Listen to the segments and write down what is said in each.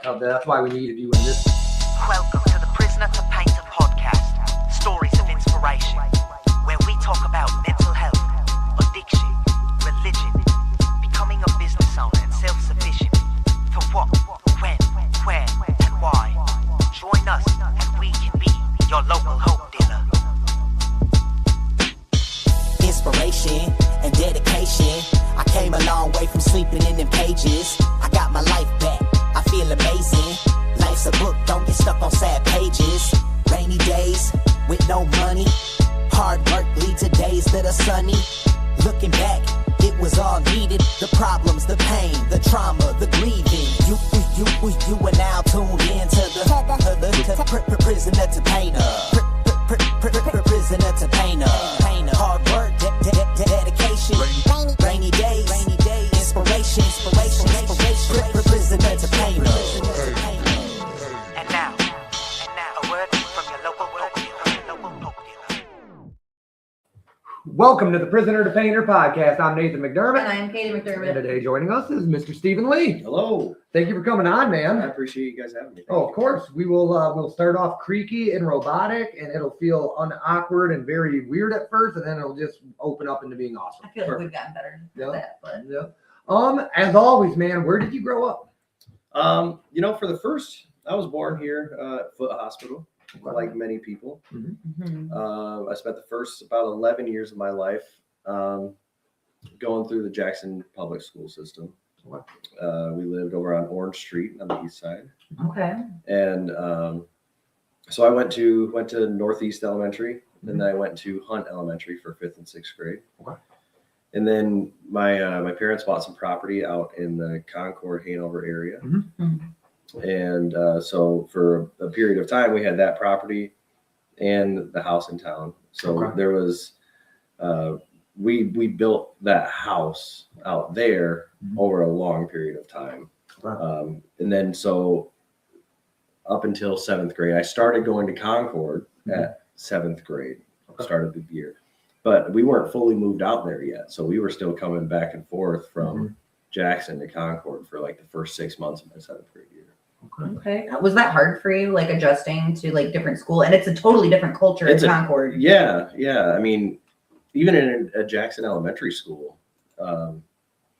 That's why we needed you in this. Welcome to the Prisoner2Painter Podcast, stories of inspiration, where we talk about mental health, addiction, religion, becoming a business owner and self-sufficient, for what, when, where, and why. Join us and we can be your local hope dealer. Inspiration and dedication. I came a long way from sleeping in them cages. I got my life back. I feel amazing. Life's a book, don't get stuck on sad pages. Rainy days with no money. Hard work leads to days that are sunny. Looking back, it was all needed. The problems, the pain, the trauma, the grieving. You are now tuned in to the Prisoner2Painter. Prisoner2Painter. Hard work, dedication. Rainy days, inspiration. Prisoner2Painter. And now, a word from your local hope dealer. Welcome to the Prisoner2Painter Podcast. I'm Nathan McDermott. And I'm Katie And McDermott. today joining us is Mr. Stephen Lee. Hello. Thank you for coming on, I man. appreciate you guys having me. Oh, of course. We will we'll start off creaky and robotic, and it'll feel awkward and very weird at first, and then it'll just open up into being awesome. I feel like we've gotten better Yeah. at that, but Yeah. As always, man, where did you grow up? For the first, I was born here at Foot Hospital, like many people. I spent the first about 11 years of my life going through the Jackson public school system. We lived over on Orange Street on the east side. okay. And so I went to Northeast Elementary, and then I went to Hunt Elementary for 5th and 6th grade. Okay. And then my parents bought some property out in the Concord, Hanover area. And so for a period of time, we had that property and the house in town. So Okay. there was, we built that house out there over a long period of time. And then so up until 7th grade, I started going to Concord at 7th grade, started the year. But we weren't fully moved out there yet. So we were still coming back and forth from Jackson to Concord for like the first 6 months of my 7th grade year. Okay. Was that hard for you, like adjusting to like different school? And it's a totally different culture in Concord. Yeah. I mean, even in a Jackson elementary school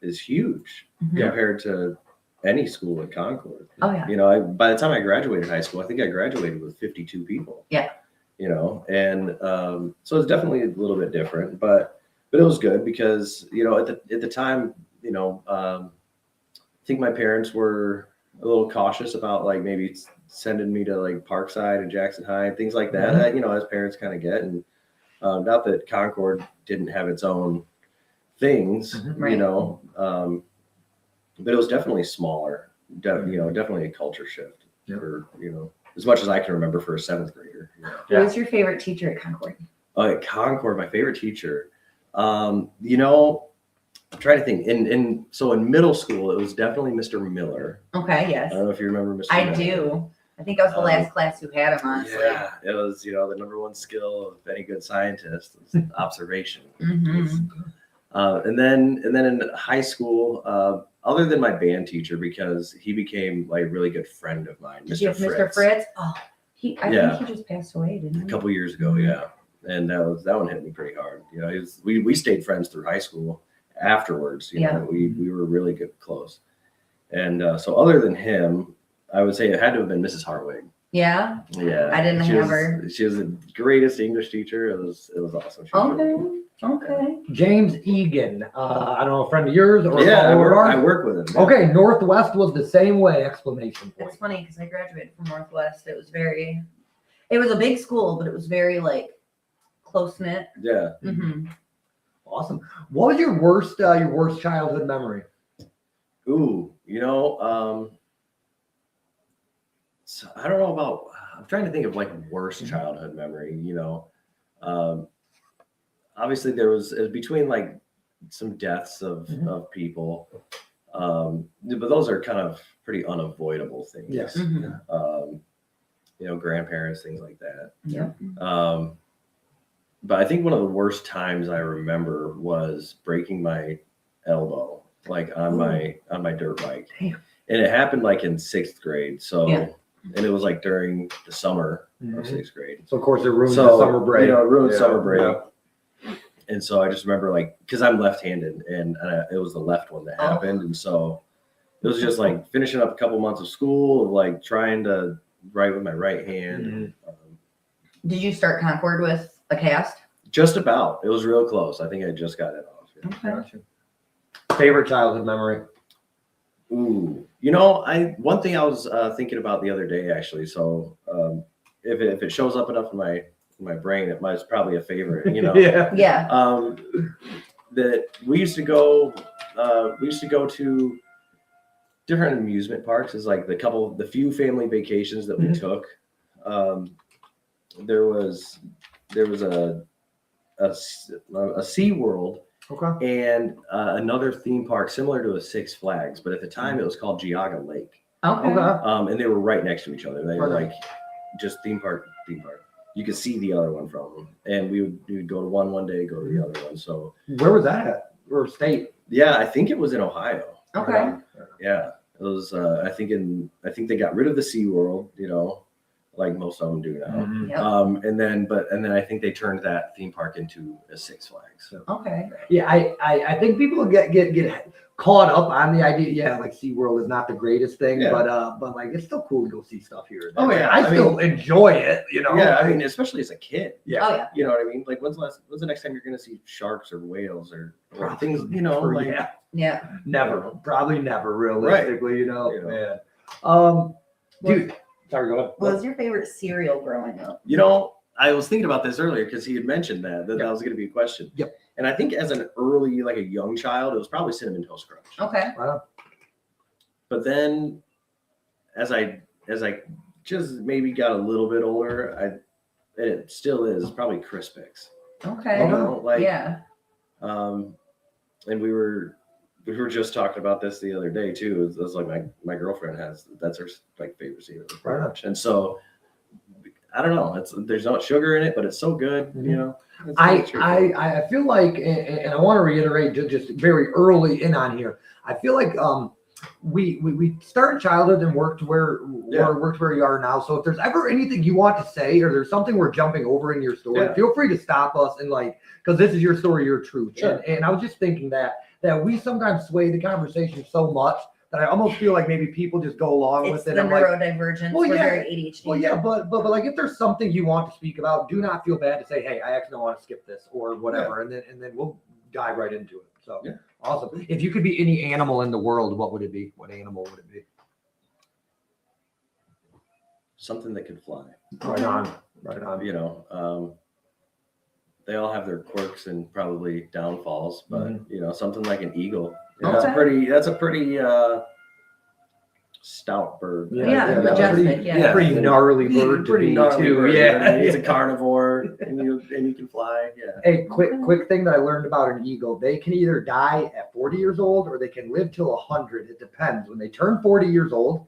is huge compared to any school in Concord. Oh yeah. You know, by the time I graduated high school, I think I graduated with 52 people. Yeah. You know, and so it's definitely a little bit different, but it was good because, you know, at the time, you know, I think my parents were a little cautious about like maybe sending me to like Parkside and Jackson High and things like that, you know, as parents kind of get. And not that Concord didn't have its own things, Right. you know, but it was definitely smaller, you know, definitely a culture shift for, you know, as much as I can remember for a 7th grader. You know? Who was your favorite teacher at Concord? At Concord, my favorite teacher, you know, I'm trying to think. So in middle school, it was definitely Mr. Miller. Okay. Yes. I don't know if you remember Mr. I Miller. do. I think I was the last class who had him, honestly. Yeah, it was, you know, the number one skill of any good scientist is observation. And then in high school, other than my band teacher, because he became like a really good friend of mine, Did you have Mr. Fritz? Oh, I think he just passed away, didn't he? A couple years ago, yeah. And that one hit me pretty hard. You know, we stayed friends through high school afterwards. You know, we were really good, close. And so other than him, I would say it had to have been Mrs. Hartwig. Yeah. Yeah. I didn't have her. She was the greatest English teacher. It was awesome. She was really cool. Okay. James Egan. I don't know, a friend of yours or Yeah, I ours? work with him. Yeah. Okay, Northwest was the same way, exclamation point. It's funny because I graduated from Northwest. It was a big school, but it was very like close knit. Yeah. Awesome. What was your worst childhood memory? Ooh, you know, so I don't know about. I'm trying to think of like worst childhood memory. You know, obviously it was between like some deaths of people, but those are kind of pretty unavoidable things. Yes. You know, grandparents, things like that. Yeah. But I think one of the worst times I remember was breaking my elbow, like on my dirt bike. Damn. And it happened like in 6th grade. So, Yeah. and it was like during the summer Mhm. of 6th grade. So of course it ruined So, the summer break. You know, it ruined Yeah, summer break. yeah. And so I just remember like, cause I'm left-handed and it was the left one that Oh. happened. And so it was just like finishing up a couple months of school of like trying to write with my right hand. Mhm. Did you start Concord with a cast? Just about. It was real close. I think I just got it off. Yeah. Okay. Gotcha. Favorite childhood memory? Ooh, you know, one thing I was thinking about the other day actually. So if it shows up enough in my brain, it's probably a favorite. You know, Yeah. Yeah. that we used to go to different amusement parks. Is like the few family vacations that we Mhm. took. There was a Sea World. Okay. And another theme park similar to a Six Flags, but at the time it was called Geauga Lake. Okay. Okay. And they were right next to each other. They were Right. like just theme park. You could see the other one from them. And we would go to one day, go to the other one. So Where was that at? Or state? yeah, I think it was in Ohio. Okay. Yeah, it was. I think they got rid of the Sea World. You know, like most of them do now. Mhm. Yep. And then I think they turned that theme park into a Six Flags. So. Okay. Yeah, I think people get caught up on the idea. Yeah, like SeaWorld is not the greatest thing, Yeah. but like it's still cool to go see stuff here. and there. Oh, yeah, I I still enjoy it. You know. Yeah, I mean, especially as a kid. Yeah. Oh yeah. You know what I mean? Like, when's the next time you're going to see sharks or whales or things? You know, like yeah, Yeah. never, probably never, realistically. You know, You know. man. Dude, sorry, go ahead. What was your favorite cereal growing up? you know. I was thinking about this earlier because he had mentioned that Yep. was going to be a question. Yep. And I think as an early, like a young child, it was probably Cinnamon Toast Crunch. Okay. Wow. But then, as I just maybe got a little bit older, it still is probably Crispix. Okay. You know, like Yeah. and we were just talking about this the other day too. It was like my girlfriend that's her like favorite cereal, Right on. and so I don't know. There's not sugar in it, but it's so good. Mhm. You know. It's really I feel like, and I want to reiterate just very early in on here. I feel like we start in childhood and work to where you are now. So if there's ever anything you want to say or there's something we're jumping over in your story, Yeah. feel free to stop us and because this is your story, your truth. Sure. And I was just thinking that we sometimes sway the conversation so much that I almost feel like maybe people just go along It's with it. the I'm like, neurodivergence. well, We're yeah. very ADHD. well, yeah, but like if there's something you want to speak about, do not feel bad to say, hey, I actually want to skip this or whatever, and then we'll dive right into it. So Yeah. awesome. If you could be any animal in the world, what would it be? What animal would it be? something that could fly. Right on. Right on. You know, they all have their quirks and probably downfalls, but Mhm. you know, something like an eagle. Okay. That's a pretty stout bird. Yeah, that's majestic, pretty, yeah. pretty gnarly bird to Pretty be gnarly too. bird, Yeah. He's a carnivore and you can fly. Yeah. Hey, quick thing that I learned about an eagle. They can either die at 40 years old or they can live till 100. It depends. When they turn 40 years old,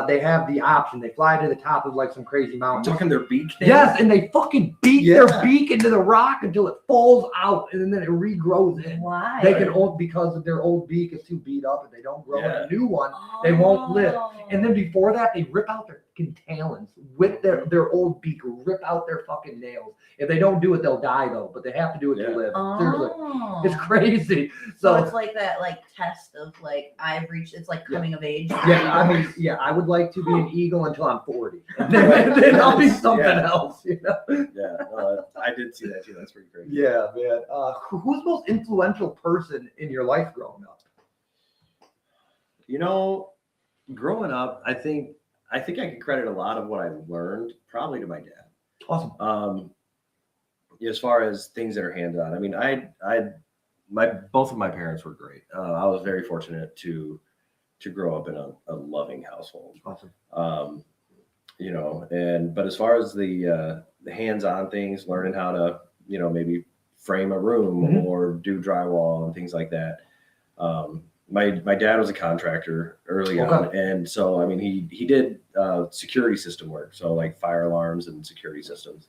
they have the option. They fly to the top of like some crazy I'm mountain. talking their beak thing. Yes, and they fucking beat Yeah. their beak into the rock until it falls out, and then it regrows in. Why? They can only because their old beak is too beat up, and they don't grow Yeah. a new one. They won't live. Oh. And then before that, they rip out their fucking talons with their old beak, rip out their fucking nails. If they don't do it, they'll die though. But they have to do it Yeah. to live. Seriously, Oh. it's crazy. So So it's like that test of like I've reached. It's like coming of age. yeah, I mean, yeah, I would like to be an eagle until I'm 40. then I'll be something Yeah. else, you know. Yeah. I did see that too. That's pretty crazy. Yeah, man. Who's the most influential person in your life growing up? You know, growing up, I think I can credit a lot of what I learned probably to my dad. Awesome. As far as things that are hands-on, I mean, both of my parents were great. I was very fortunate to grow up in a loving household. Awesome. You know, but as far as the hands-on things, learning how to, you know, maybe frame a room Mhm. or do drywall and things like that. My dad was a contractor early on, and so I mean he did security system work, so like fire alarms and security systems.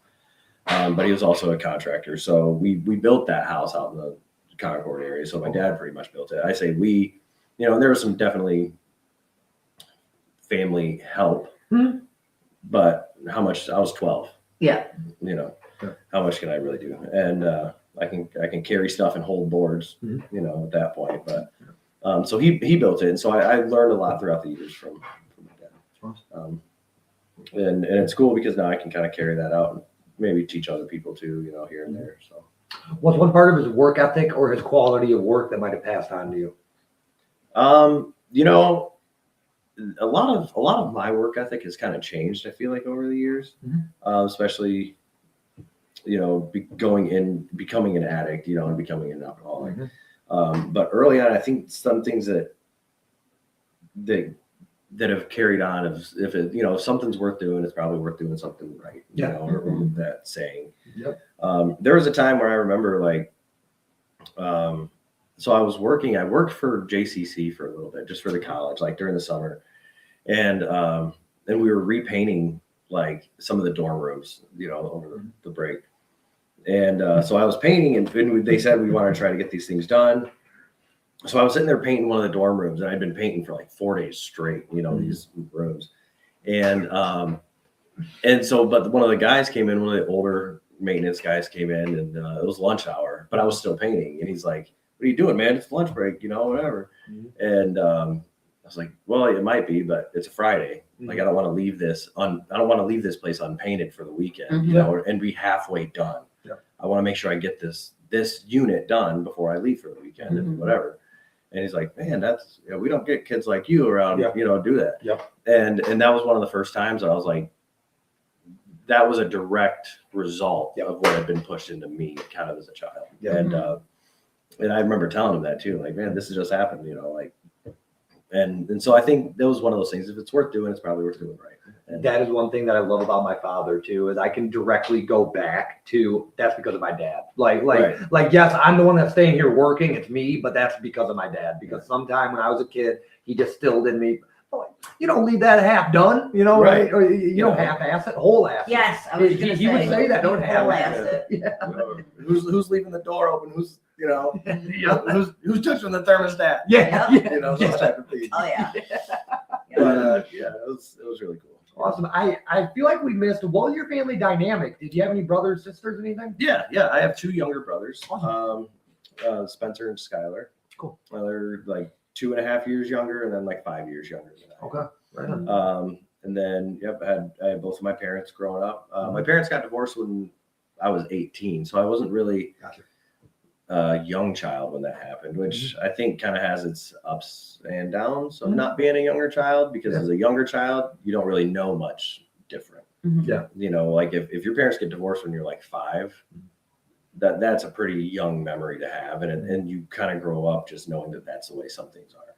But he was also a contractor, so we built that house out in the Concord area. So my dad pretty much built it. I say we, you know, and there was some definitely family help, Hmm. but how much? I was 12. Yeah. You know, Yeah. how much can I really do? And I can carry stuff and hold boards, Mhm. you know, at that point. But so he built it, and so I learned a lot throughout the years from my dad. And it's cool because now I can kind of carry that out and maybe teach other people too, you know, here and there. So What's one part of his work ethic or his quality of work that might have passed on to you? you know, a lot of my work ethic has kind of changed, I feel like, over the years. Especially, you know, becoming an addict, you know, and becoming an alcoholic. But early on, I think some things that have carried on, if it, you know, if something's worth doing, it's probably worth doing something right, you know, or that saying. Yep. There was a time where I remember, like, so I worked for JCC for a little bit, just for the college, like during the summer. And we were repainting like some of the dorm rooms, you know, over the break. And so I was painting, and they said we wanted to try to get these things done. So I was sitting there painting one of the dorm rooms, and I'd been painting for like 4 days straight, you know, these rooms. And so, but one of the guys came in, one of the older maintenance guys came in, and it was lunch hour, but I was still painting. And he's like, "What are you doing, man? It's lunch break, you know, whatever." And I was like, "Well, it might be, but it's a Friday. Like, I don't want to leave this place unpainted for the weekend, you know, and be halfway done. I want to make sure I get this unit done before I leave for the weekend and whatever." And he's like, "Man, that's, you know, we don't get kids like you around, you know, do that." And that was one of the first times that I was like, that was a direct result of what had been pushed into me kind of as a child. And I remember telling him that too, like, "Man, this has just happened, you know, like," and so I think that was one of those things. If it's worth doing, it's probably worth doing right. And that is one thing that I love about my father too, is I can directly go back to, that's because of my dad. Like, yes, I'm the one that's staying here working. It's me, but that's because of my dad. Because sometime when I was a kid, he distilled in me, you don't leave that half done, you know, right? Or you don't half-ass it, whole-ass it. Yes, I was gonna He would say that, don't half-ass half-ass it. it. Who's leaving the door open? Who's, you know, who's touching the thermostat? Yeah. You know, those type of things. Oh yeah. But it was really cool. Awesome. I feel like we missed, what was your family dynamic? Did you have any brothers, sisters, anything? Yeah. I have 2 younger brothers, Spencer and Skylar. Cool. They're like 2.5 years younger, and then like 5 years younger than I am. Okay. Right on. And then I had both of my parents growing up. My parents got divorced when I was 18, so I wasn't really a young child when that happened, which I think kind of has its ups and downs of not being a younger child, because as a younger child, you don't really know much different. You know, like if your parents get divorced when you're like 5, that's a pretty young memory to have, and you kind of grow up just knowing that that's the way some things are.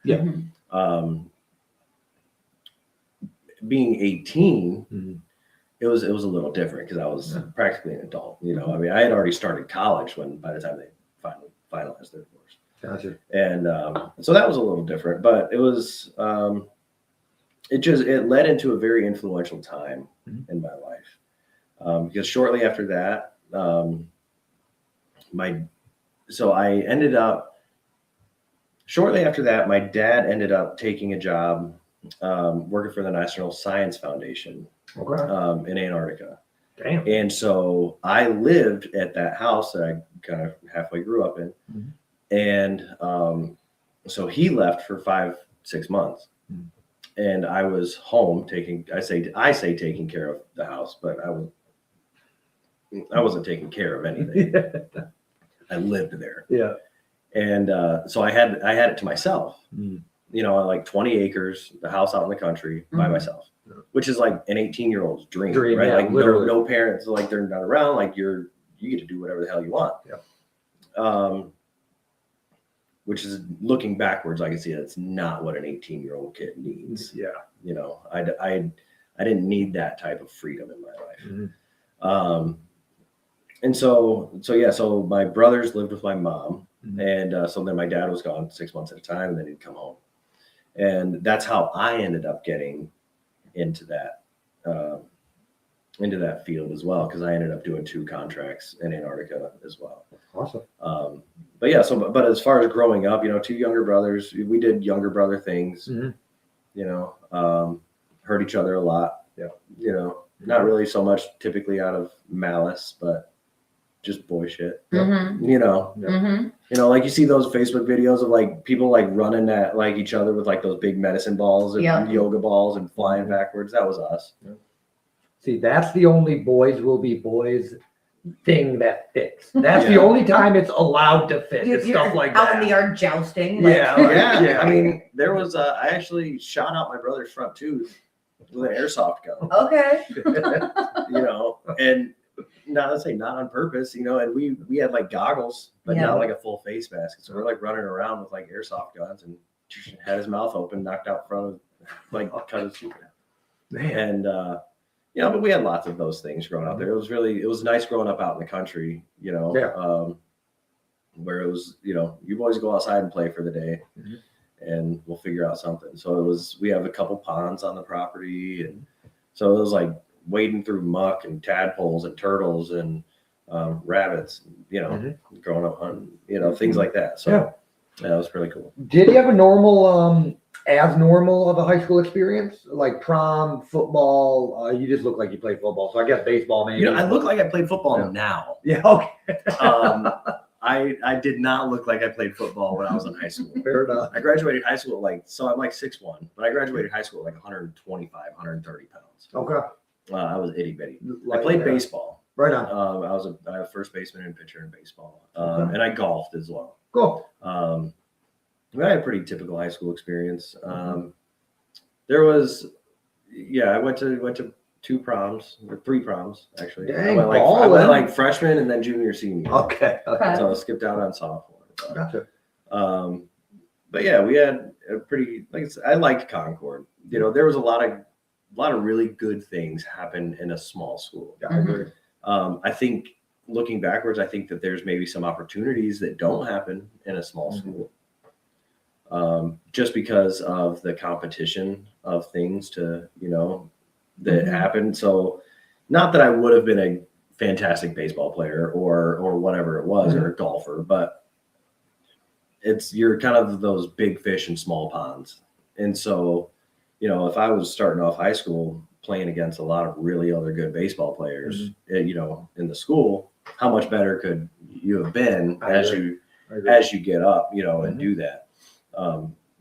Being 18, it was a little different because I was practically an adult. You know, I mean, I had already started college by the time they finally finalized their divorce. Gotcha. And so that was a little different, but it was it led into a very influential time in my life, because shortly after that, my dad ended up taking a job working for the National Science Foundation in Antarctica. Damn. And so I lived at that house that I kind of halfway grew up in. And so he left for 5-6 months. And I was home taking care of the house, but I wasn't taking care of anything. I lived there. And so I had it to myself. You know, like 20 acres, the house out in the country by myself, which is like an 18-year-old's dream, right? Like no parents, like they're not around, like you get to do whatever the hell you want. Which is, looking backwards, I can see that's not what an 18-year-old kid needs. You know, I didn't need that type of freedom in my life. And so my brothers lived with my mom, and so then my dad was gone 6 months at a time, and then he'd come home. And that's how I ended up getting into that field as well, because I ended up doing 2 contracts in Antarctica as well. Awesome. But as far as growing up, you know, 2 younger brothers, we did younger brother things. You know, hurt each other a lot. Yeah. You know, not really so much typically out of malice, but just boy shit. Mm-hmm. You know, Mm-hmm. you know, like you see those Facebook videos of like people like running at like each other with like those big medicine balls and Yeah. yoga balls and flying backwards. That was us. See, that's the only boys will be boys thing that fits. That's the Yeah. only time it's allowed to fit. It's You're stuff like out that. in the yard jousting. Like, Yeah, like- Yeah, yeah. I mean, there was I actually shot out my brother's front tooth with an airsoft gun. Okay. You know, and not to say not on purpose, you know, and we had like goggles, but Yeah. not like a full face mask. So we're like running around with like airsoft guns and had his mouth open, knocked out front of, like cut his tooth out. Man. And you know, but we had lots of those things growing up there. It was nice growing up out in the country, you know, Yeah. where it was, you know, you boys go outside and play for the day Mhm. and we'll figure out something. So we have a couple ponds on the property. And so it was like wading through muck and tadpoles and turtles and rabbits, you know, Mhm. growing up hunting, you know, things like that. So Yeah. that was really cool. Did you have a normal, as normal of a high school experience? Like prom, football? You just look like you played football. So I guess baseball maybe. You know, I look like I played football Yeah. now. Yeah, okay. I did not look like I played football when I was in high school. Fair enough. I graduated high school so I'm like 6'1", but I graduated high school at like 125, 130 pounds. Okay. I was itty bitty. I Like played that. baseball. Right on. I was a first baseman and pitcher in baseball, and I golfed as well. Cool. I had a pretty typical high school experience. There was, I went to 2 proms or 3 proms actually. Dang, I went ballin'. like freshman and then junior, senior. Okay. Okay. So I skipped out on sophomore. Gotcha. But yeah, we had a pretty, like I said, I liked Concord. You know, there was a lot of really good things happen in a small school. Yeah, I agree. I think looking backwards, I think that there's maybe some opportunities that don't happen in a small school. Just because of the competition of things to, you know, that happened. So not that I would have been a fantastic baseball player or whatever it was, or a golfer, but you're kind of those big fish in small ponds. And so, you know, if I was starting off high school playing against a lot of really other good baseball players, you know, in the school, how much better could you have been as you get up, you know, and do that?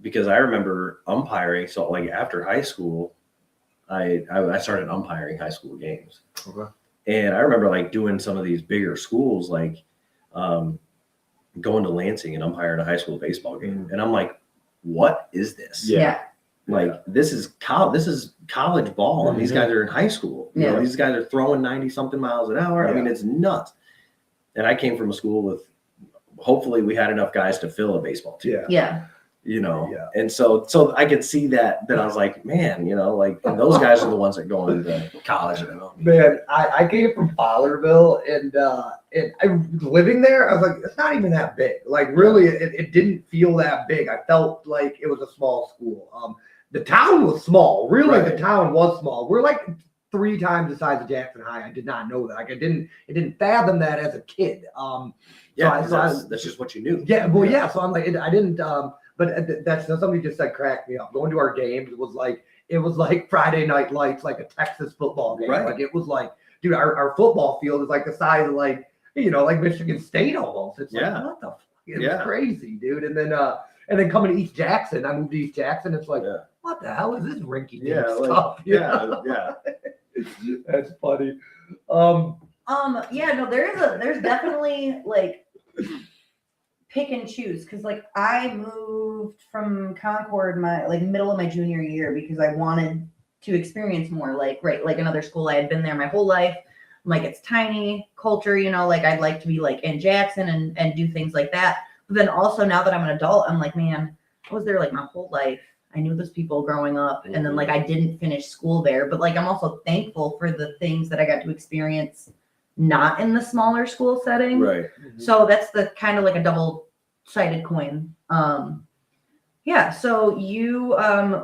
Because I remember umpiring. So like after high school, I started umpiring high school games. Okay. And I remember like doing some of these bigger schools, like going to Lansing and umpiring a high school baseball game. And I'm like, what is this? Yeah. Like this is college ball, and these guys are in high school. You know, these guys are throwing 90 something miles an hour. I mean, it's nuts. And I came from a school with, hopefully we had enough guys to fill a baseball team. Yeah. You know, and so I could see that I was like, man, you know, like, and those guys are the ones that go into college. You know? Man, I came from Fowlerville, and I living there, I was like, it's not even that big. Like, really, it didn't feel that big. I felt like it was a small school. The town was small. Really, the town was small. We're like 3 times the size of Jackson High. I did not know that. Like, it didn't fathom that as a kid. That's just what you knew. Yeah, well, yeah. So I'm like, I didn't. But that's somebody just said cracked me up. Going to our games, it was like Friday Night Lights, like a Texas football game. Right. Like it was like, dude, our football field is like the size of like, you know, like Michigan State almost. It's like, what the fuck? It was crazy, dude. And then coming to East Jackson, I moved to East Jackson. It's like, what the hell is this rinky dink stuff? That's funny. Yeah, no, there's definitely like pick and choose, because like I moved from Concord my like middle of my junior year because I wanted to experience more like another school. I had been there my whole life. I'm like, it's tiny culture, you know, like I'd like to be like in Jackson and do things like that. But then also now that I'm an adult, I'm like, man, I was there like my whole life. I knew those people growing up, and then like I didn't finish school there, but like I'm also thankful for the things that I got to experience not in the smaller school setting. Right. So that's the kind of like a double-sided coin. Yeah. So you,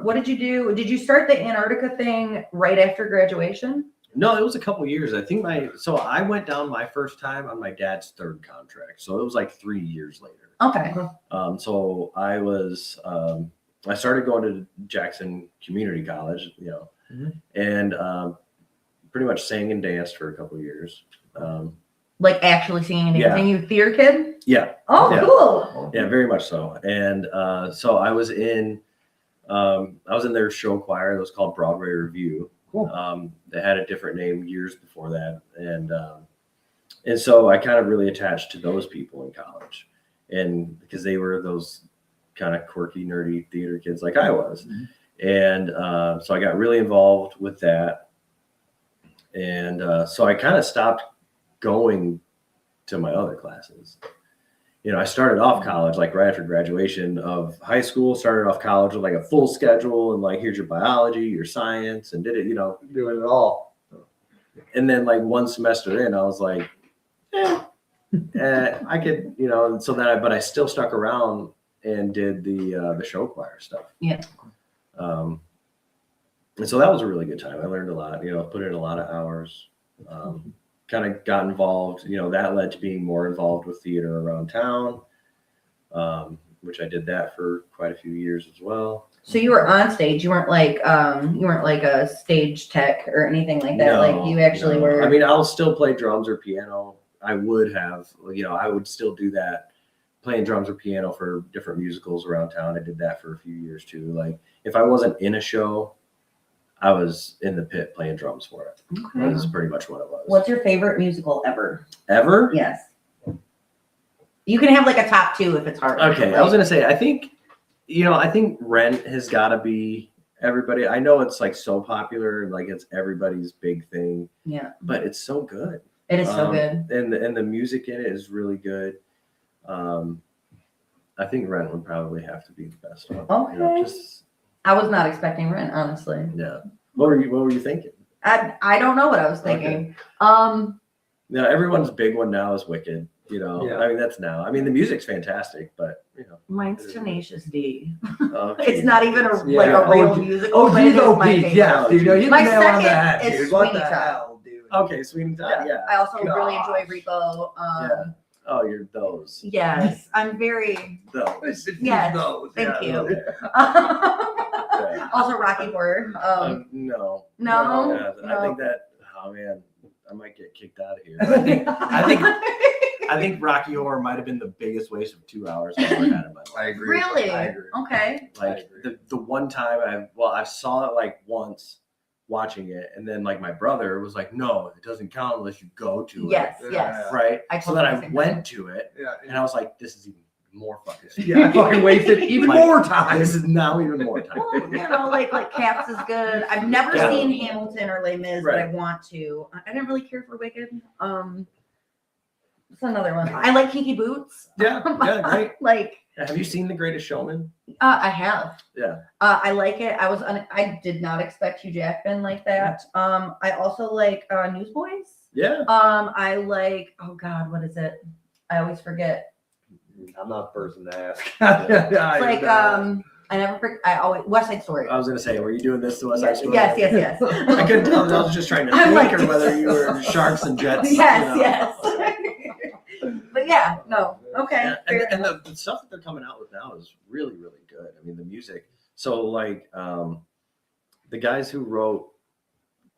what did you do? Did you start the Antarctica thing right after graduation? No, it was a couple years. I think I went down my first time on my dad's 3rd contract. So it was like 3 years later. Okay. So I started going to Jackson Community College, you know, and pretty much sang and danced for a couple of years. Like actually singing and dancing? Yeah. You theater kid? Yeah. Oh, Yeah. cool. Yeah, very much so. And so I was in their show choir. It was called Broadway Review. Cool. They had a different name years before that, and so I kind of really attached to those people in college, and because they were those kind of quirky, nerdy theater kids like I was, and so I got really involved with that, and so I kind of stopped going to my other classes. You know, I started off college like right after graduation of high school, started off college with like a full schedule and like, here's your biology, your science, and did it, you know, Doing it all. and then like one semester in, I was like, I could, you know, and so then but I still stuck around and did the show choir stuff. Yeah. And so that was a really good time. I learned a lot, you know, put in a lot of hours, kind of got involved, you know, that led to being more involved with theater around town, which I did that for quite a few years as well. So you were on stage. You weren't like a stage tech or anything like that. No, like you actually were. I mean, I'll still play drums or piano. I would have, you know, I would still do that, playing drums or piano for different musicals around town. I did that for a few years too. Like if I wasn't in a show, I was in the pit playing drums for it. Okay. That's pretty much what it was. What's your favorite musical ever? Ever? Yes. You can have like a top 2 if it's hard. Okay, I was gonna say, I think Rent has got to be everybody. I know it's like so popular, like it's everybody's big thing. Yeah. But it's so good. It is so good. And the music in it is really good. I think Rent would probably have to be the best one. Okay. You know, I was not expecting Rent, honestly. yeah. What were you thinking? I don't know what I was thinking. Okay. Now everyone's big one now is Wicked. You know, Yeah. I mean that's now. I mean the music's fantastic, but you know. Mine's Tenacious D. Oh, It's geez. not even a Yeah. real Oh, musical. but it geez, is oh, my geez, favorite. yeah, dude, no, you My nail on second that, is dude. What Sweeney the Todd. hell, dude? Okay, Sweeney Todd, yeah. I also really Gosh. enjoy Rico. Yeah. Oh, you're those. Yes, I'm very. Those. Yes, Those, thank yeah. you. Yeah. Also, Rocky Horror. No. No? Yeah, No. I think that. Oh man, I might get kicked out of here. I think Rocky Horror might have been the biggest waste of 2 hours I've ever had in my life. I agree. Really? I agree. Okay. Like the one time I saw it like once watching it, and then like my brother was like, no, it doesn't count unless you go to it. Yes. Yeah. Yes. Right. I So told then you the I same went to it, Yeah. and I was like, this is even more fucking stupid. Yeah, I fucking wasted even Like, more time. This is now even more time. Well, you know, like Cats is good. I've never Yeah. seen Hamilton or Les Mis, but I Right. want to. I didn't really care for Wicked. It's another one. I like Kinky Boots. Yeah, yeah, great. Like, Have you seen The Greatest Showman? I have. Yeah. I like it. I did not expect Hugh Jackman like that. I also like Newsboys. Yeah. I like. Oh God, what is it? I always forget. I'm not the person to ask. It's like I never forget. I always West Side Story. I was gonna say, were you doing this to West Side Story? Yes. I couldn't tell. I was just trying to I'm think, like- or whether you were Sharks and Jets. Yes, you know. yes. But yeah, no. Okay. Yeah, fair and enough. the stuff that they're coming out with now is really, really good. I mean, the music. So like, the guys who wrote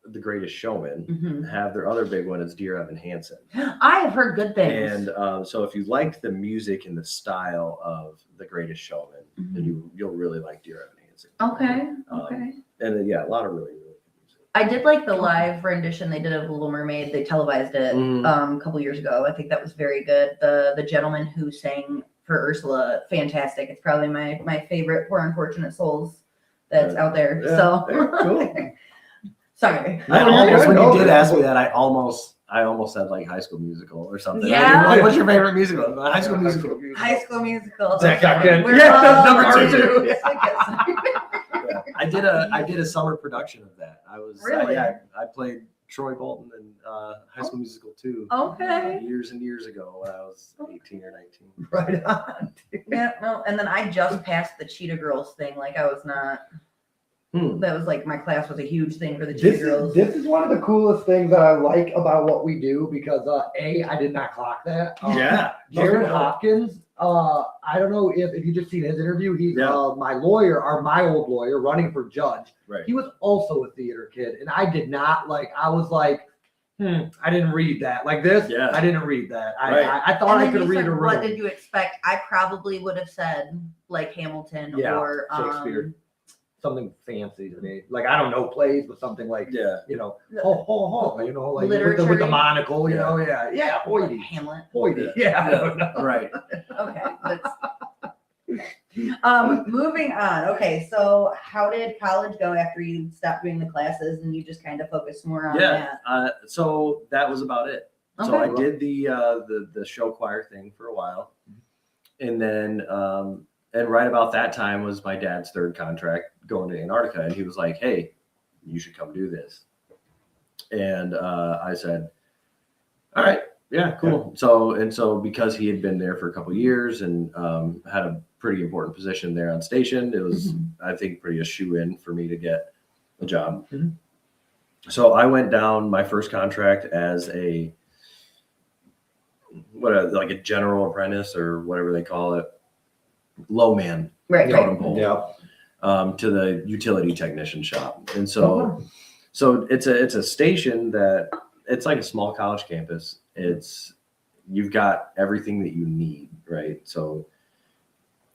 The Greatest Showman Mhm. have their other big one. It's Dear Evan Hansen. I have heard good things. And so if you like the music and the style of The Greatest Showman, then you'll really like Dear Evan Hansen. Okay. And then, yeah, a lot of really, really good music. I did like the live rendition they did of Little Mermaid. They televised it a couple years ago. I think that was very good. The gentleman who sang for Ursula, fantastic. It's probably my favorite Poor Unfortunate Souls that's out there. Yeah, So cool. sorry. I No, you're almost, good. when you did No, ask me that, I almost said like High School Musical or something. Yeah. I didn't like, what's your favorite musical? High School Musical. High School Musical. Zach Efron. We're Yeah, all number artists, two. I guess. Yeah. I did a summer production of that. I was Really? I played Troy Bolton in High School Musical 2 Okay. years and years ago when I was 18 or 19. Right on. Yeah, no, and then I just passed the Cheetah Girls thing. Like I was not. Hmm. That was like my class was a huge thing for the Cheetah Girls. This is one of the coolest things that I like about what we do because I did not clock that. Yeah. Jared Hopkins I don't know if you just seen his interview. He's my lawyer, my old lawyer, running for judge. Right. He was also a theater kid, and I did not like. I was like, I didn't read that like this. Yeah. I didn't read that. Right. I thought I could read a room. What did you expect? I probably would have said like Hamilton or Shakespeare. Something fancy to me. Like, I don't know plays, but something like, you know, like literature, with the monocle, you know, hoity. Hamlet. Hoity. Yeah. I don't know. Right. Okay. Moving on. Okay, so how did college go after you stopped doing the classes and you just kind of focused more on that? So that was about it. Okay. So I did the show choir thing for a while, and then and right about that time was my dad's third contract going to Antarctica, and he was like, "Hey, you should come do this." And I said, "All right, yeah, cool." So because he had been there for a couple of years and had a pretty important position there on station, it was I think pretty a shoe-in for me to get a job. So I went down my first contract as a general apprentice or whatever they call it, low man, totem pole, to the utility technician shop. And so it's a station that it's like a small college campus. You've got everything that you need, right? So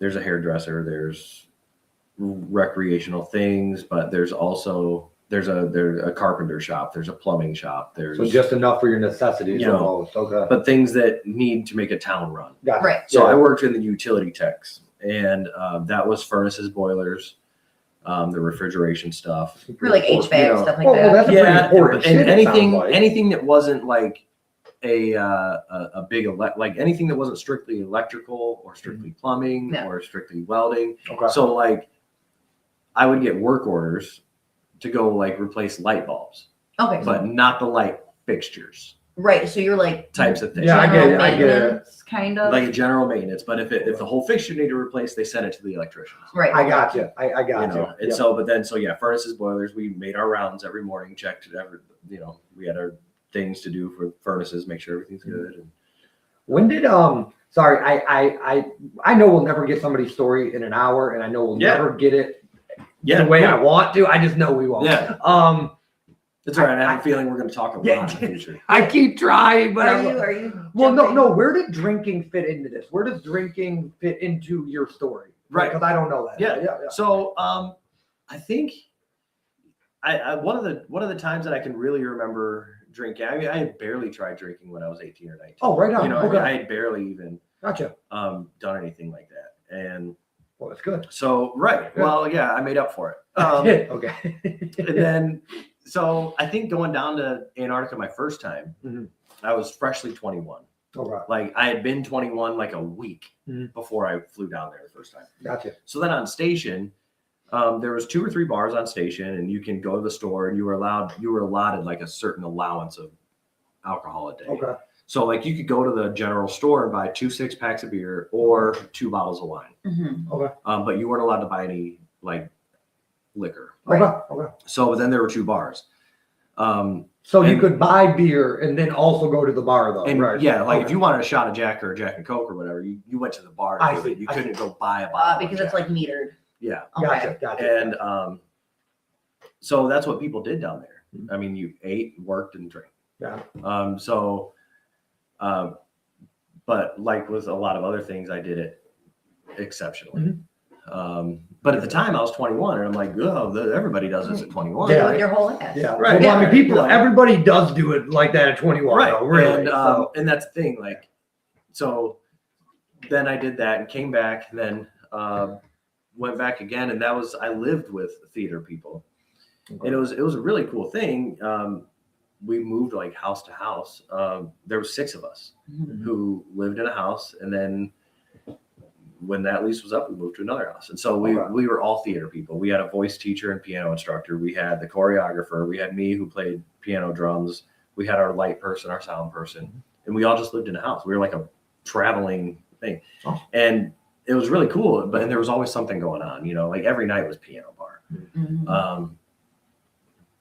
there's a hairdresser, there's recreational things, but there's also there's a carpenter shop, there's a plumbing shop, so just enough for your necessities, almost. Okay. But things that need to make a town run. Got it. Right. So I worked in the utility techs, and that was furnaces, boilers, the refrigeration stuff, For like HVAC stuff like Well, that. that's a pretty important shit, and it sounds like. anything that wasn't like a big like anything that wasn't strictly electrical or strictly plumbing or strictly welding. Okay. So like I would get work orders to go like replace light bulbs, Okay. not the light fixtures. Right. So you're like Types of things. Yeah, I get it. maintenance, kind of. Like a general maintenance, but if the whole fixture needed replaced, they sent it to the electricians. Right. I got you. I got you. And so, furnaces, boilers, we made our rounds every morning, checked we had our things to do for furnaces, make sure everything's good. And when did sorry, I know we'll never get somebody's story in an hour, and I know we'll never get it the way I want to. I just know we won't. Yeah. It's all right. I have a feeling we're going to talk a lot in the future. I keep trying, but Are you? Well, no. Where did drinking fit into this? Where does drinking fit into your story? Right. Because I don't know that. Yeah. So I think I one of the times that I can really remember drinking. I had barely tried drinking when I was 18 or 19. Oh, right on. Okay. I had barely even Gotcha. done anything like that. And well, that's good. so right. Yeah. Well, yeah, I made up for it. Okay. And then so I think going down to Antarctica my first time, I was freshly 21. All right. Like I had been 21 like a week Mhm. before I flew down there the first time. Gotcha. So then on station, there was 2 or 3 bars on station, and you can go to the store, and you were allotted like a certain allowance of alcohol a day. Okay. So like you could go to the general store and buy 2 6-packs of beer or 2 bottles of wine. Okay. But you weren't allowed to buy any like liquor. Right. Okay. So then there were 2 bars. So you could buy beer and then also go to the bar, though. And right. yeah, like Okay. if you wanted a shot of Jack or Jack and Coke or whatever, you went to the bar. I To do see, it. You I couldn't go buy a bottle Because of it's Jack. like metered. Yeah. Okay. Gotcha. And so that's what people did down there. I mean, you ate, worked, and drank. Yeah. But like with a lot of other things, I did it exceptionally. But at the time, I was 21, and I'm like, oh, everybody does this at 21. Yeah. With your whole ass. Yeah. Right. Well, I mean, people, You know. everybody does do it like that at 21. Right. Though, really. And, and that's the thing. Like, so then I did that and came back, and then went back again, and I lived with theater people, and it was a really cool thing. We moved like house to house. There were 6 of us who lived in a house, and then when that lease was up, we moved to another house. And so we were all theater people. We had a voice teacher and piano instructor. We had the choreographer. We had me who played piano drums. We had our light person, our sound person, and we all just lived in a house. We were like a traveling thing. Oh. And it was really cool, and there was always something going on, like every night was piano bar.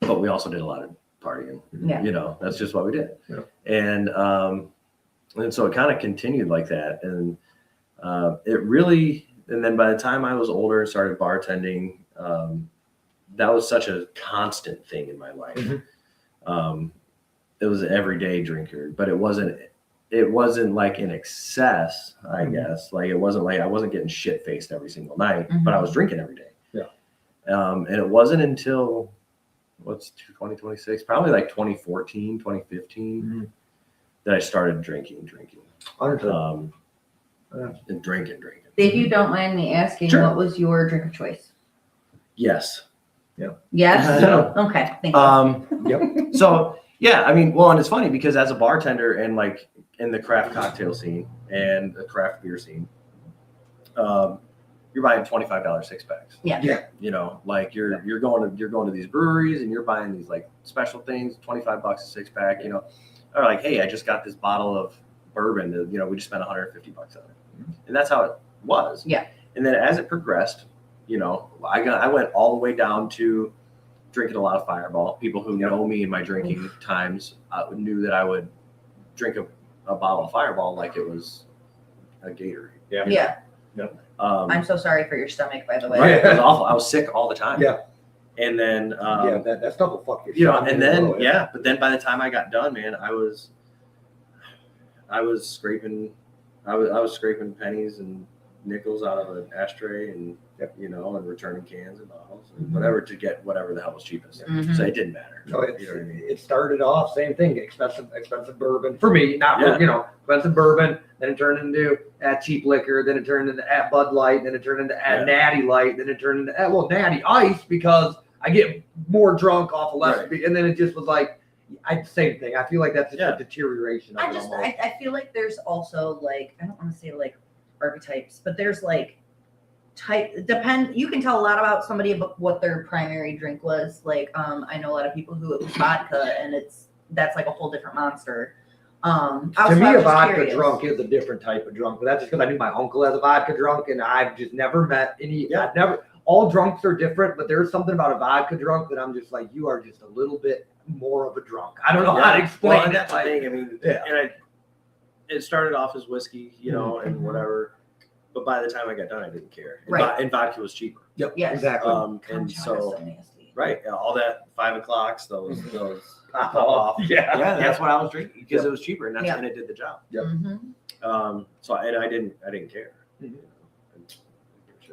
But we also did a lot of partying. Yeah. That's just what we did. Yeah. And so it kind of continued like that. And It really, and then by the time I was older and started bartending, that was such a constant thing in my life. Mhm. It was an everyday drinker, but it wasn't like in excess, I guess. Like it wasn't like I wasn't getting shit faced every single night, but I was drinking every day. Yeah. And it wasn't until 2026, probably like 2014, 2015 that I started drinking. Understood. And drinking. If you don't mind me asking, Sure. what was your drink of choice? Yes. Yes. Okay. Thank you. Yep. So yeah, I mean, well, and it's funny because as a bartender and like in the craft cocktail scene and the craft beer scene, you're buying $25 six packs. Yeah. You know, like you're going to these breweries and you're buying these like special things, $25 a six pack. You know, or like, hey, I just got this bottle of bourbon. That, you know, we just spent $150 on it, and that's how it was. Yeah. And then as it progressed, you know, I went all the way down to drinking a lot of Fireball. People who know me in my drinking times knew that I would drink a bottle of Fireball like it was a Gatorade. Yeah. Um, I'm so sorry for your stomach, by the way. right, it was awful. I was sick all the time. Yeah. And then, that stuff will fuck your you know, stomach and as then, well, but then by the time I got done, man, I was scraping pennies and nickels out of an ashtray and, you know, and returning cans and bottles and whatever to get whatever the hell was cheapest. Mhm. So it didn't matter. So You know what I mean? it started off same thing, expensive bourbon for me, not Yeah. you know, expensive bourbon. Then it turned into cheap liquor. Then it turned into Bud Light. Then it turned into Natty Light. Then it turned into Natty Ice because I get more drunk off of less. Right. And then it just was like, same thing. I feel like that's just a deterioration. Of I it just, almost. I feel like there's also like, I don't want to say like archetypes, but there's like you can tell a lot about somebody about what their primary drink was. Like, I know a lot of people who it was vodka and that's like a whole different monster. To me, a vodka drunk is a different type of drunk, but that's just because I knew my uncle as a vodka drunk, and I've just never met any. Yeah. I've never. All drunks are different, but there's something about a vodka drunk that I'm just like, you are just a little bit more of a drunk. I don't know how to explain Well, and it. that's the thing. I mean, and it started off as whiskey, you know, and whatever. But by the time I got done, I didn't care. And Right. And vodka was cheaper. Yep. Yes. Exactly. And God, so, that's nasty. right, all that 5 o'clocks, those pop Oh, off. yeah. That's what I was drinking because it was cheaper, and Yeah. and it did the job. Yep. Mhm. So and I didn't care. Mhm.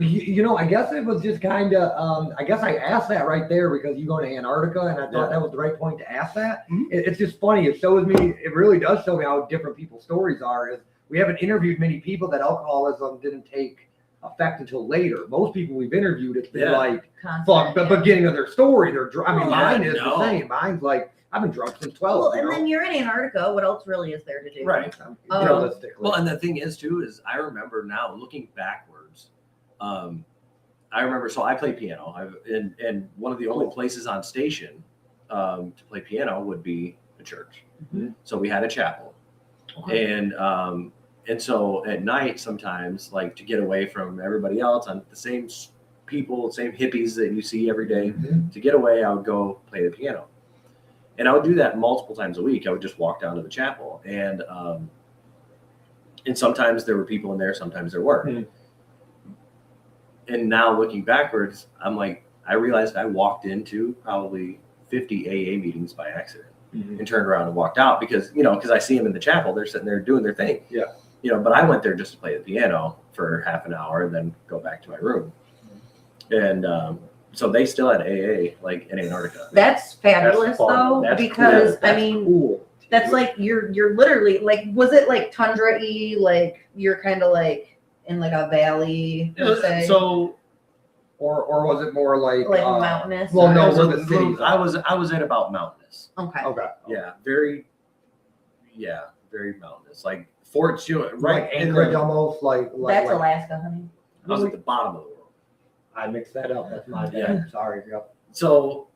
You know, I guess it was just kind of, I guess I asked that right there because you go to Antarctica, and I thought that was the right point to ask that. Mhm. It's just funny. It shows me, it really does show me how different people's stories are. Is we haven't interviewed many people that alcoholism didn't take effect until later. Most people we've interviewed, it's been like, fuck, the beginning of their story. I mean, mine is the same. Mine's like, I've been drunk since 12. Well, and then you're in Antarctica. What else really is there to do? Right. Realistically. Well, and the thing is too is I remember now looking backwards. I remember, so I play piano. And one of the only places on station to play piano would be a church. Mm-hmm. So we had a chapel, and so at night sometimes, like to get away from everybody else on the same people, same hippies that you see every day, to get away, I would go play the piano, and I would do that multiple times a week. I would just walk down to the chapel, and sometimes there were people in there, sometimes there weren't. Mm-hmm. And now looking backwards, I'm like, I realized I walked into probably 50 AA meetings by accident and turned around and walked out because I see them in the chapel. They're sitting there doing their thing. Yeah. But I went there just to play the piano for half an hour and then go back to my room. And so they still had AA like in Antarctica. That's fabulous That's fun. though, That's because That's I mean, cool. that's like you're literally like, was it like tundra-y? Like you're kind of like in like a valley, per se? So Or was it more like mountainous? well, or- no, I was, where the cities I was at about mountainous. Okay. Okay. Yeah, very mountainous. Like Fort Stewart, right Like in Anchorage the, almost like That's like, Alaska, honey. I was at the bottom of the world. I mixed that up. That's my bad. Yeah. Sorry. Yep. So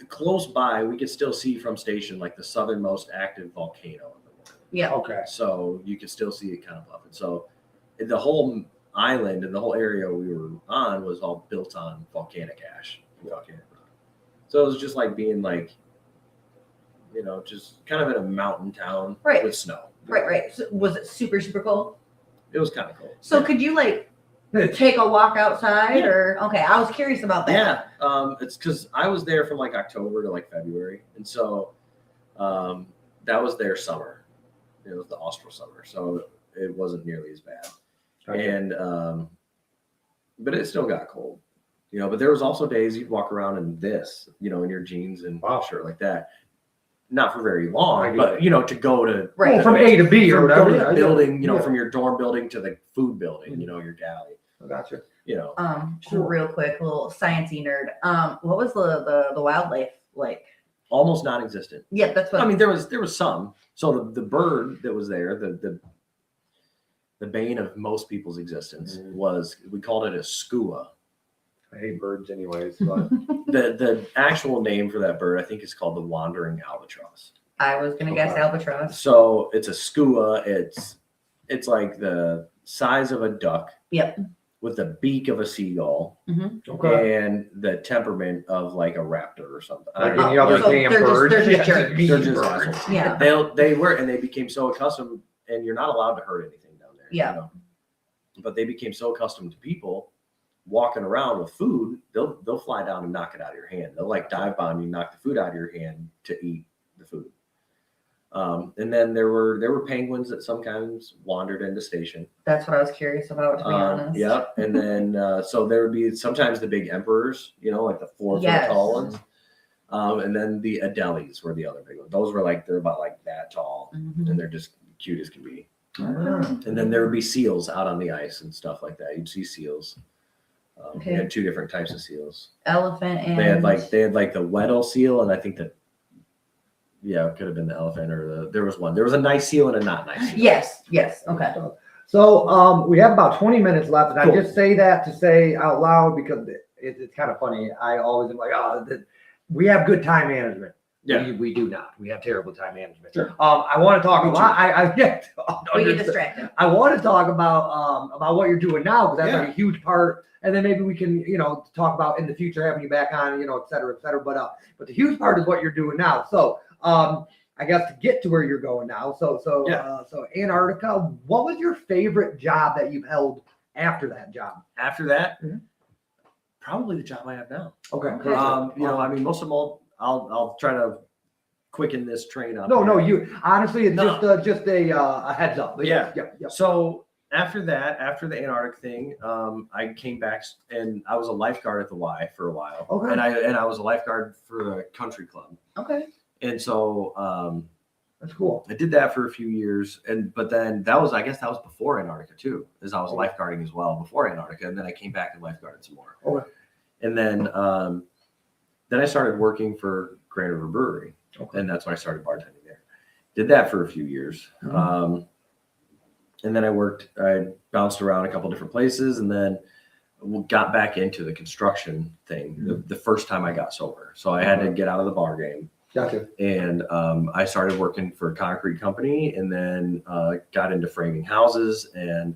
close by, we could still see from station like the southernmost active volcano in the world. Yeah. Okay. So you could still see it kind of bluffing. So the whole island and the whole area we were on was all built on volcanic ash, volcanic rock. So it was just like being like, just kind of in a mountain town Right. with snow. Right. So was it super, super cold? It was kind of cool. So could you like take a walk outside or okay? I was curious about that. Yeah, it's because I was there from like October to like February, and so that was their summer. It was the austral summer, so it wasn't nearly as bad. Okay. And but it still got cold, you know. But there was also days you'd walk around in this, you know, in your jeans and shirt like that. Not for very long, but you know, to go to right from A to B or whatever. Go to the building, you know, from your dorm building to the food building, you know, your galley. I gotcha. You know, real quick, a little sciencey nerd. What was the wildlife like? almost non-existent. Yeah, that's what I mean. There was some. So the bird that was there, the bane of most people's existence was, we called it a skua. I hate birds anyways. But The actual name for that bird, I think, is called the wandering albatross. I was gonna guess albatross. So it's a skua. It's like the size of a duck. Yep. With the beak of a seagull. okay. And the temperament of like a raptor or something. Like I any don't know. other so damn they're just- bird. they're just Yeah, jerks. mean They're just birds. assholes. Yeah. They were, and they became so accustomed, and you're not allowed to hurt anything down there. Yeah. You know? But they became so accustomed to people walking around with food, they'll fly down and knock it out of your hand. They'll like dive bomb you, knock the food out of your hand to eat the food. And then there were penguins that sometimes wandered into station. That's what I was curious about, to be honest. Yeah, and then so there would be sometimes the big emperors, you know, like the 4 foot Yes. tall ones. And then the Adelis were the other big ones. Those were like, they're about like that tall, Mhm. and they're just cute as can be. Ah. And then there would be seals out on the ice and stuff like that. You'd see seals. Okay. We had 2 different types of seals. Elephant and They had like the Weddell seal, and I think that, yeah, it could have been the elephant or there was one. There was a nice seal and a not nice seal. yes. Okay. So we have about 20 minutes left, and Cool. I just say that to say out loud because it's kind of funny. I always am like, we have good time management. Yeah. We do not. We have terrible time management. Sure. I want to talk Me about. We get distracted. I want to talk about what you're doing now, because that's Yeah. like a huge part. And then maybe we can, talk about in the future having you back on, et cetera, et cetera. But the huge part is what you're doing now. So I guess to get to where you're going now. So Antarctica. What was your favorite job that you've held after that job? After that, Mhm. probably the job I have now. Okay. I mean, most of them all, I'll try to quicken this train up. No, you honestly, it's No. just a heads up. Yeah. Yeah. So after that, after the Antarctic thing, I came back and I was a lifeguard at the Y for a while. Okay. And I was a lifeguard for the country club. Okay. And so That's cool. I did that for a few years, but then I guess that was before Antarctica too, as I was lifeguarding as well before Antarctica, and then I came back and lifeguarded some more. Okay. And then I started working for Grand River Brewery, and that's when I started bartending there. Did that for a few years, and then I bounced around a couple different places, and then got back into the construction thing the first time I got sober. So I had to get out of the bar game. Gotcha. And I started working for a concrete company, and then got into framing houses, and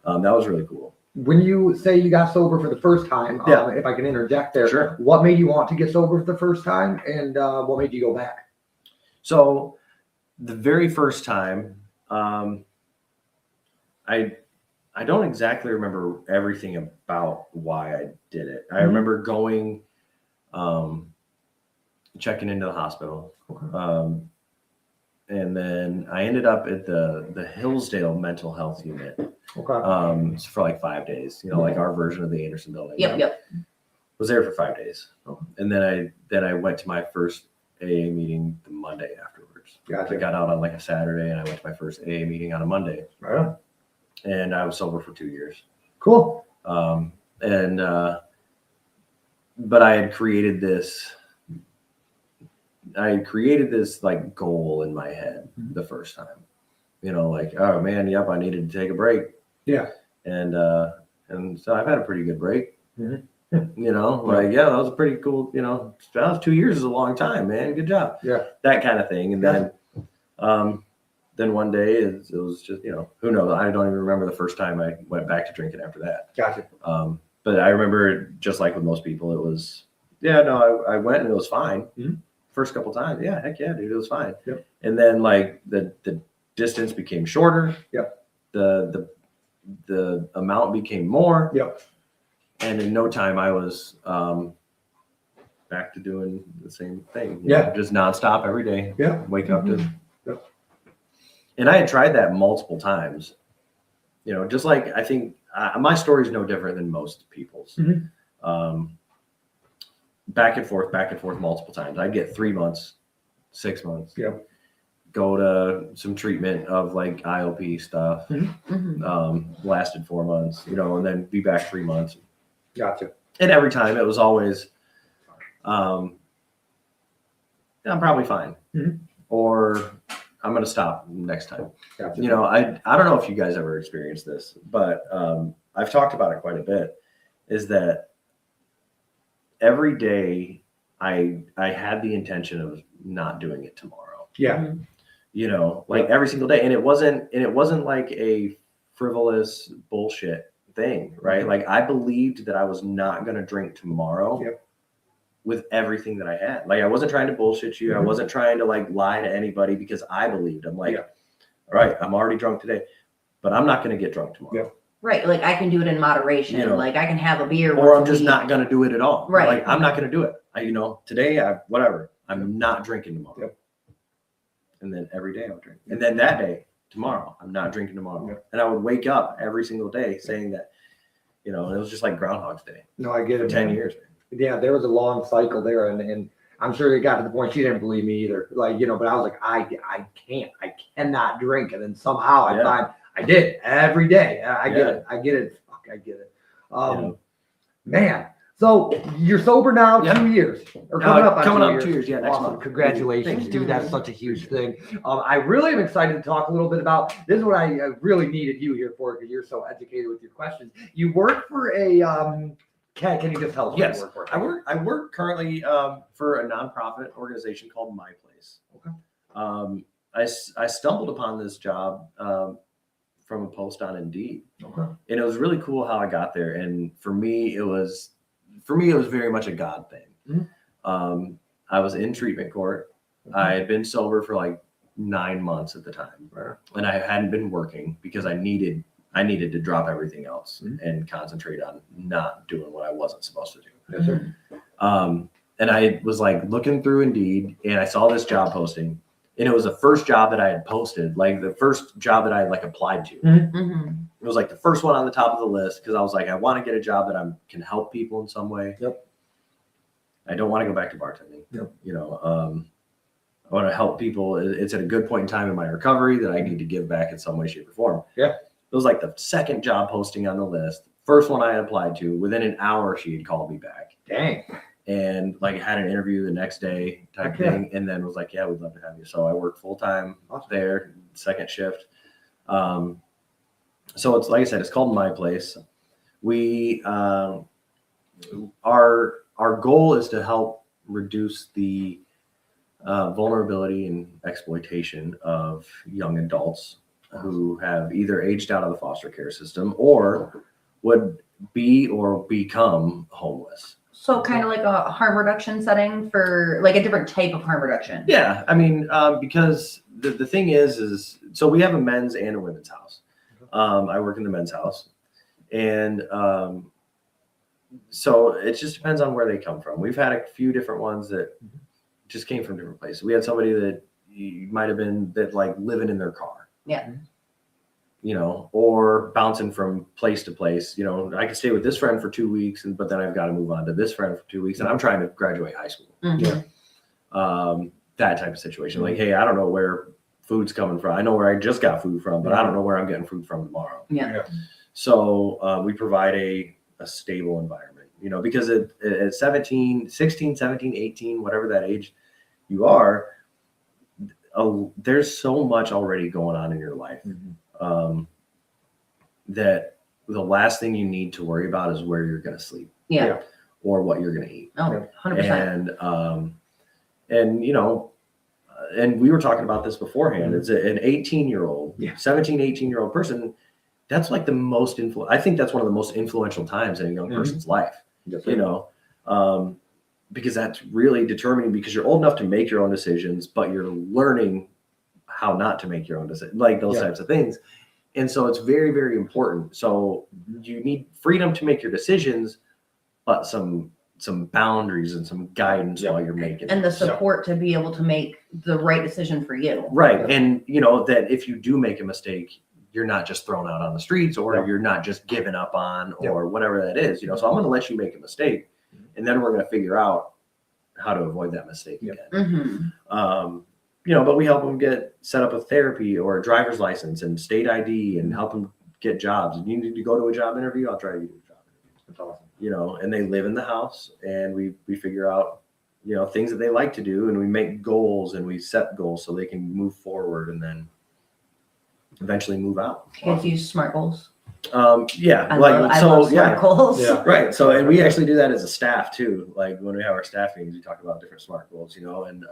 that was really cool. When you say you got sober for the first time, Yeah. if I can interject there, Sure. what made you want to get sober for the first time, and what made you go back? So the very first time, I don't exactly remember everything about why I did it. I remember going, checking into the hospital. And then I ended up at the Hillsdale mental health unit Okay. for like 5 days, like our version of the Anderson building. Yep. Was there for 5 days. And then I went to my first AA meeting the Monday afterwards. Gotcha. I got out on like a Saturday, and I went to my first AA meeting on a Monday. Right on. And I was sober for 2 years. Cool. But I had created this like goal in my head the first time, like, oh man, yep, I needed to take a break. Yeah. And so I've had a pretty good break. Mhm. Like, yeah, that was a pretty cool, that was 2 years is a long time, man. Good job. Yeah. That kind of thing. And then one day it was just, who knows? I don't even remember the first time I went back to drinking after that. Gotcha. But I remember, just like with most people, it was, I went and it was fine. Mhm. First couple times. Yeah, heck yeah, dude, it was fine. Yep. And then like the distance became shorter. Yep. The the amount became more. Yep. And in no time, I was back to doing the same thing. Just nonstop every day. Yeah. Wake up to. Yep. And I had tried that multiple times. Just like I think my story is no different than most people's. Mm-hmm. Back and forth multiple times. I'd get 3 months, 6 months. Yep. Go to some treatment of like IOP stuff. Mm-hmm. Lasted 4 months, and then be back 3 months. Gotcha. And every time it was always, I'm probably fine, or I'm going to stop next time. Gotcha. I don't know if you guys ever experienced this, but I've talked about it quite a bit. Is that every day I had the intention of not doing it tomorrow. Yeah. Every single day, and it wasn't like a frivolous bullshit thing, right? Like I believed that I was not going to drink tomorrow. Yep. With everything that I had. Like I wasn't trying to bullshit you. I wasn't trying to like lie to anybody because I believed. I'm like, all right, I'm already drunk today, but I'm not going to get drunk tomorrow. Yep. Right. Like I can do it in moderation. Like I can have a beer. Or I'm once a just week. not going to do it at all. Right. Like I'm not going to do it. Today, whatever. I'm not drinking tomorrow. Yep. And then every day I'll drink. And then that day, tomorrow, I'm not drinking tomorrow. Yep. And I would wake up every single day saying that, and it was just like Groundhog's Day. No, I get For it. 10 years. Yeah, there was a long cycle there, and I'm sure it got to the point she didn't believe me either. Like, but I was like, I cannot drink, and then somehow I find I did every day. I get it. Fuck, I get it. Man. So you're sober now, 2 years, or coming up on 2 years. Yeah, next month. Congratulations, Thanks, dude. That's such a huge thing. I really am excited to talk a little bit about. This is what I really needed you here for, because you're so educated with your questions. You work for a. Can you just tell us what you work for? I work currently for a nonprofit organization called My Place. Okay. I stumbled upon this job from a post on Indeed. Okay. And it was really cool how I got there. And for me, it was very much a God thing. Mm-hmm. I was in treatment court. Mm-hmm. I had been sober for like 9 months at the time, and I hadn't been working because I needed to drop everything else and concentrate on not doing what I wasn't supposed to do. Yes, sir. And I was like looking through Indeed, and I saw this job posting, and it was the first job that I had posted, like the first job that I had like applied to. Mm-hmm. It was like the first one on the top of the list because I was like, I want to get a job that I can help people in some way. Yep. I don't want to go back to bartending. Yep. I want to help people. It's at a good point in time in my recovery that I need to give back in some way, shape, or form. Yeah. It was like the second job posting on the list. First one I had applied to. Within an hour, she had called me back. Dang. And like had an interview the next day type thing. And then was like, yeah, we'd love to have you. So I worked full time there, second shift. So it's like I said, it's called My Place. We our goal is to help reduce the vulnerability and exploitation of young adults who have either aged out of the foster care system or would be or become homeless. So kind of like a harm reduction setting for like a different type of harm reduction. Yeah, I mean, because the thing is so we have a men's and a women's house. I work in the men's house, and so it just depends on where they come from. We've had a few different ones that just came from different places. We had somebody that might have been that like living in their car. Yeah. Or bouncing from place to place. I could stay with this friend for 2 weeks, but then I've got to move on to this friend for 2 weeks, and I'm trying to graduate high school. Mm-hmm. That type of situation. Like, hey, I don't know where food's coming from. I know where I just got food from, but I don't know where I'm getting food from tomorrow. Yeah. So we provide a stable environment, because at 16, 17, 18, whatever that age you are, there's so much already going on in your life. That the last thing you need to worry about is where you're going to sleep. Yeah. Or what you're going to eat. Oh, 100%. And we were talking about this beforehand. It's an 18-year-old, 17, 18-year-old person. That's like the most I think that's one of the most influential times in a young person's life. Yes, because that's really determining, because you're old enough to make your own decisions, but you're learning how not to make your own decisions, like those types of things. And so it's very, very important. So you need freedom to make your decisions, but some boundaries and some guidance while you're making And the it. support to be able to make the right decision for you. Right. And that if you do make a mistake, you're not just thrown out on the streets, or you're not just given up on, or whatever that is, so I'm going to let you make a mistake, and then we're going to figure out how to avoid that mistake again. But we help them get set up with therapy or a driver's license and state ID, and help them get jobs. If you need to go to a job interview, I'll try to get you a job interview. That's awesome. And they live in the house, and we figure out, things that they like to do, and we make goals, and we set goals so they can move forward and then eventually move out. Kids use SMART goals. I I love SMART goals. Yeah. Right. So, and we actually do that as a staff too. Like when we have our staff meetings, we talk about different SMART goals, and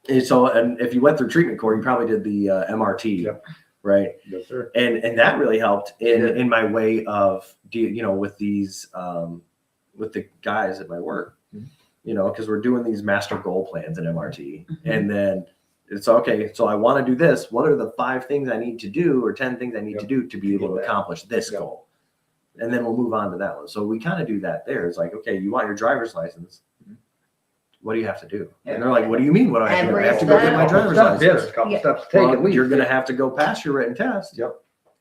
if you went through treatment core, you probably did the MRT. Yep. Right. Yes, sir. And that really helped in my way of, with these, with the guys at my work, because we're doing these master goal plans in MRT, and then it's okay. So I want to do this. What are the 5 things I need to do, or 10 things I need to do to be able to accomplish this goal? And then we'll move on to that one. So we kind of do that there. It's like, okay, you want your driver's license. What do you have to do? And they're like, what do you mean? What do I have to do? I have to go get my driver's license. There's a couple steps to take at least. You're going to have to go pass your written test. Yep.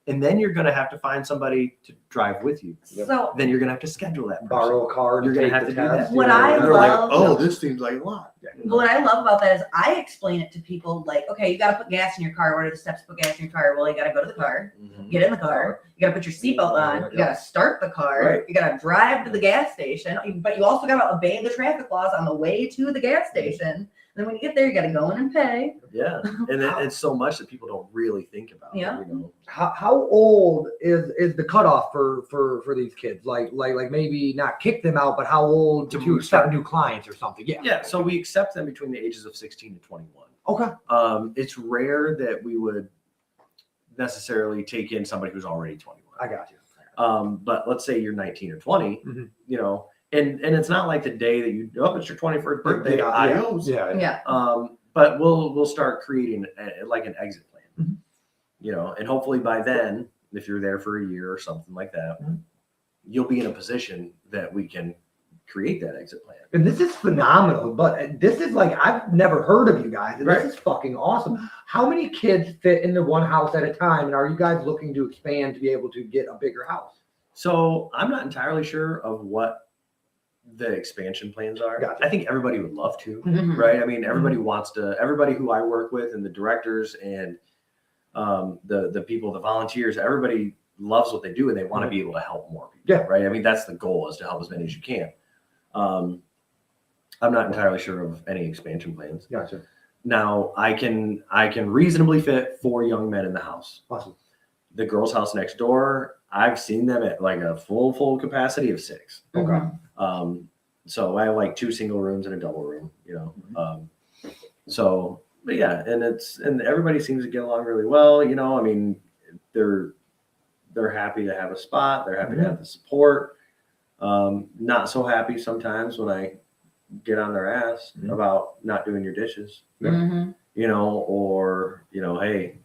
And then you're going to have to find somebody to drive with you. So Then you're going to have to schedule that person. Borrow a car. You're going to take have to the do test. that. What And I they're like, love- oh, this seems like a lot. what I love about that is I explain it to people like, okay, you got to put gas in your car. What are the steps to put gas in your car? Well, you got to go to the car, get in the car. You got to put your seatbelt on. You got to start the car. Right. You got to drive to the gas station. But you also got to obey the traffic laws on the way to the gas station. Then when you get there, you got to go in and pay. Yeah. And it's so much that people don't really think about. Yeah. How old is the cutoff for these kids? Like maybe not kick them out, but how old to accept new clients or something? Yeah. Yeah. So we accept them between the ages of 16 to 21. Okay. It's rare that we would necessarily take in somebody who's already 21. I got you. But let's say you're 19 or 20, Mhm. and it's not like the day that it's your 21st birthday. Adios. Yeah. But we'll start creating like an exit plan, and hopefully by then, if you're there for a year or something like that, you'll be in a position that we can create that exit plan. And this is phenomenal, but this is like, I've never heard of you guys. And This is fucking awesome. How many kids fit into one house at a time? And are you guys looking to expand to be able to get a bigger house? So I'm not entirely sure of what the expansion plans are. Gotcha. I think everybody would love to, Mhm. right? I mean, everybody wants to, everybody who I work with and the directors and the people, the volunteers, everybody loves what they do and they want to be able to help more people. Yeah. Right. I mean, that's the goal, is to help as many as you can. I'm not entirely sure of any expansion plans. Gotcha. Now I can reasonably fit 4 young men in the house. Awesome. The girls' house next door, I've seen them at like a full capacity of 6. Okay. So I have like 2 single rooms and a double room, but yeah, and everybody seems to get along really well. I mean, they're happy to have a spot. They're happy to have the support. Not so happy sometimes when I get on their ass about not doing your dishes, Mhm. or, hey,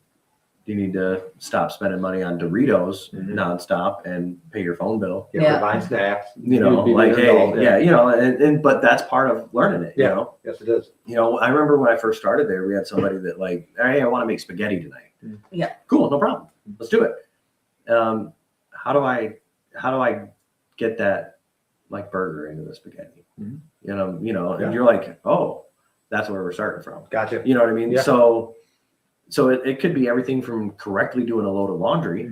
you need to stop spending money on Doritos nonstop and pay your phone bill. Yeah. Buying snacks. Like, hey, but that's part of learning it, Yes, it is. I remember when I first started there, we had somebody that like, hey, I want to make spaghetti tonight. Yeah. Cool. No problem. Let's do it. How do I get that like burger into the spaghetti? And you're like, oh, that's where we're starting from. Gotcha. You know what I mean? Yeah. So it could be everything from correctly doing a load of laundry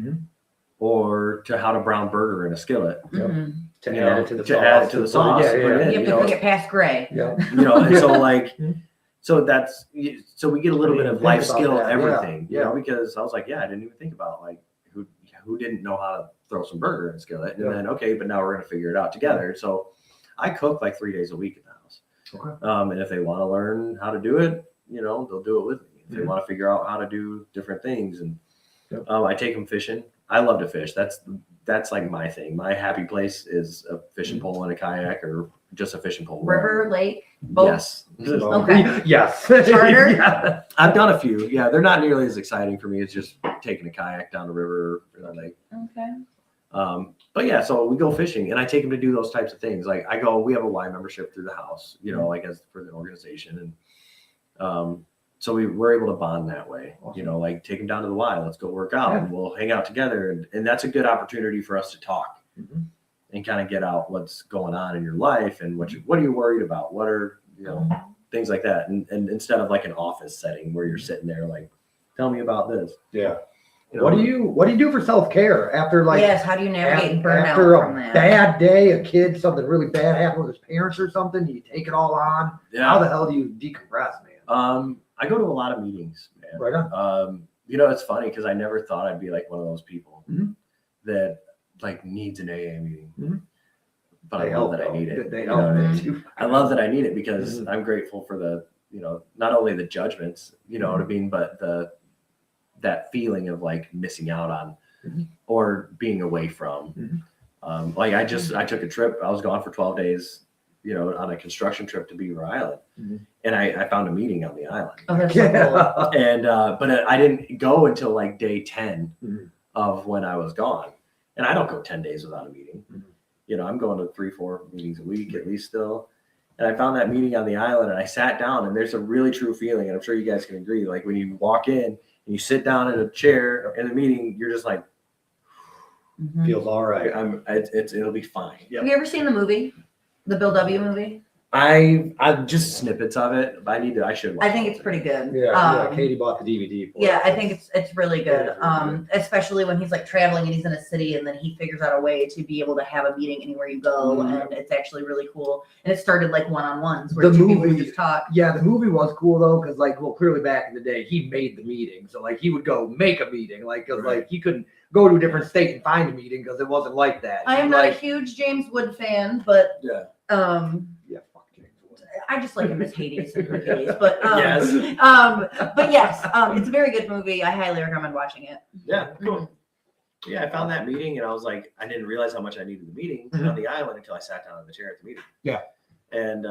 or to how to brown burger in a skillet. Mhm. To You add know, it to the to sauce. add it to the sauce, Yeah, put it yeah. in. You have to cook it past gray. Yeah. And so like, so we get a little bit of Think life about skill, that. everything, Yeah. because I was like, I didn't even think about like who didn't know how to throw some burger in a skillet. And Yeah. then, okay, but now we're going to figure it out together. So I cook like 3 days a week in the house. Okay. And if they want to learn how to do it, they'll do it with me. If they want to figure out how to do different things, and I take them fishing. I love to fish. That's like my thing. My happy place is a fishing pole and a kayak, or just a fishing pole. River, lake, boat. Yes. Okay. Yes. Charter? Yeah. I've done a few. Yeah, they're not nearly as exciting for me. It's just taking a kayak down the river or the lake. Okay. But yeah, so we go fishing and I take them to do those types of things. Like we have a Y membership through the house, you know, like as for the organization. And so we're able to bond that way, you know, like take them down to the Y, let's go work out and we'll hang out together. And that's a good opportunity for us to talk and kind of get out what's going on in your life and what are you worried about? What are, you know, things like that. And instead of like an office setting where you're sitting there, like, tell me about this. Yeah. You know, What do you do for self-care after like yes, how do you navigate burnout after from a that? bad day, a kid, something really bad happened with his parents or something? Do you take it all on? Yeah. How the hell do you decompress, man? I go to a lot of meetings, man. Right on. You know, it's funny because I never thought I'd be like one of those people Mhm. that like needs an AA meeting. Mhm. But I love that I need it. They You know what I mean? help too. I love that I need it because I'm grateful for the, you know, not only the judgments, you know what I mean, but that feeling of like missing out on or being away from. Like I took a trip. I was gone for 12 days, you know, on a construction trip to Beaver Island, and I found a meeting on the island. Oh, that's so cool. And but I didn't go until like day 10 of when I was gone, and I don't go 10 days without a meeting. You know, I'm going to 3-4 meetings a week at least still. And I found that meeting on the island, and I sat down, and there's a really true feeling, and I'm sure you guys can agree. Like when you walk in and you sit down in a chair in a meeting, you're just like, Feels all right. it'll be fine. Yep. Have you ever seen the movie, the Bill W. movie? I've just snippets of it, but I should watch I think it. it's pretty good. Yeah, Katie bought the DVD for Yeah, it. I think it's really good. Especially when he's like traveling and he's in a city and then he figures out a way to be able to have a meeting anywhere you go, and it's actually really cool. And it started like one-on-ones where The two people would movie- just talk. Yeah, the movie was cool though, because like, well, clearly back in the day, he made the meeting, so like he would go make a meeting, like, cause like he couldn't go to a different state and find a meeting because it wasn't like that. I am He, not a like, huge James Wood fan, but Yeah. yeah, fuck James Wood. I just like him as Hades in Hades. But Yes. but yes, it's a very good movie. I highly recommend watching it. Yeah, cool. Yeah, I found that meeting, and I was like, I didn't realize how much I needed the meeting on the island until I sat down in the chair at the meeting. Yeah. And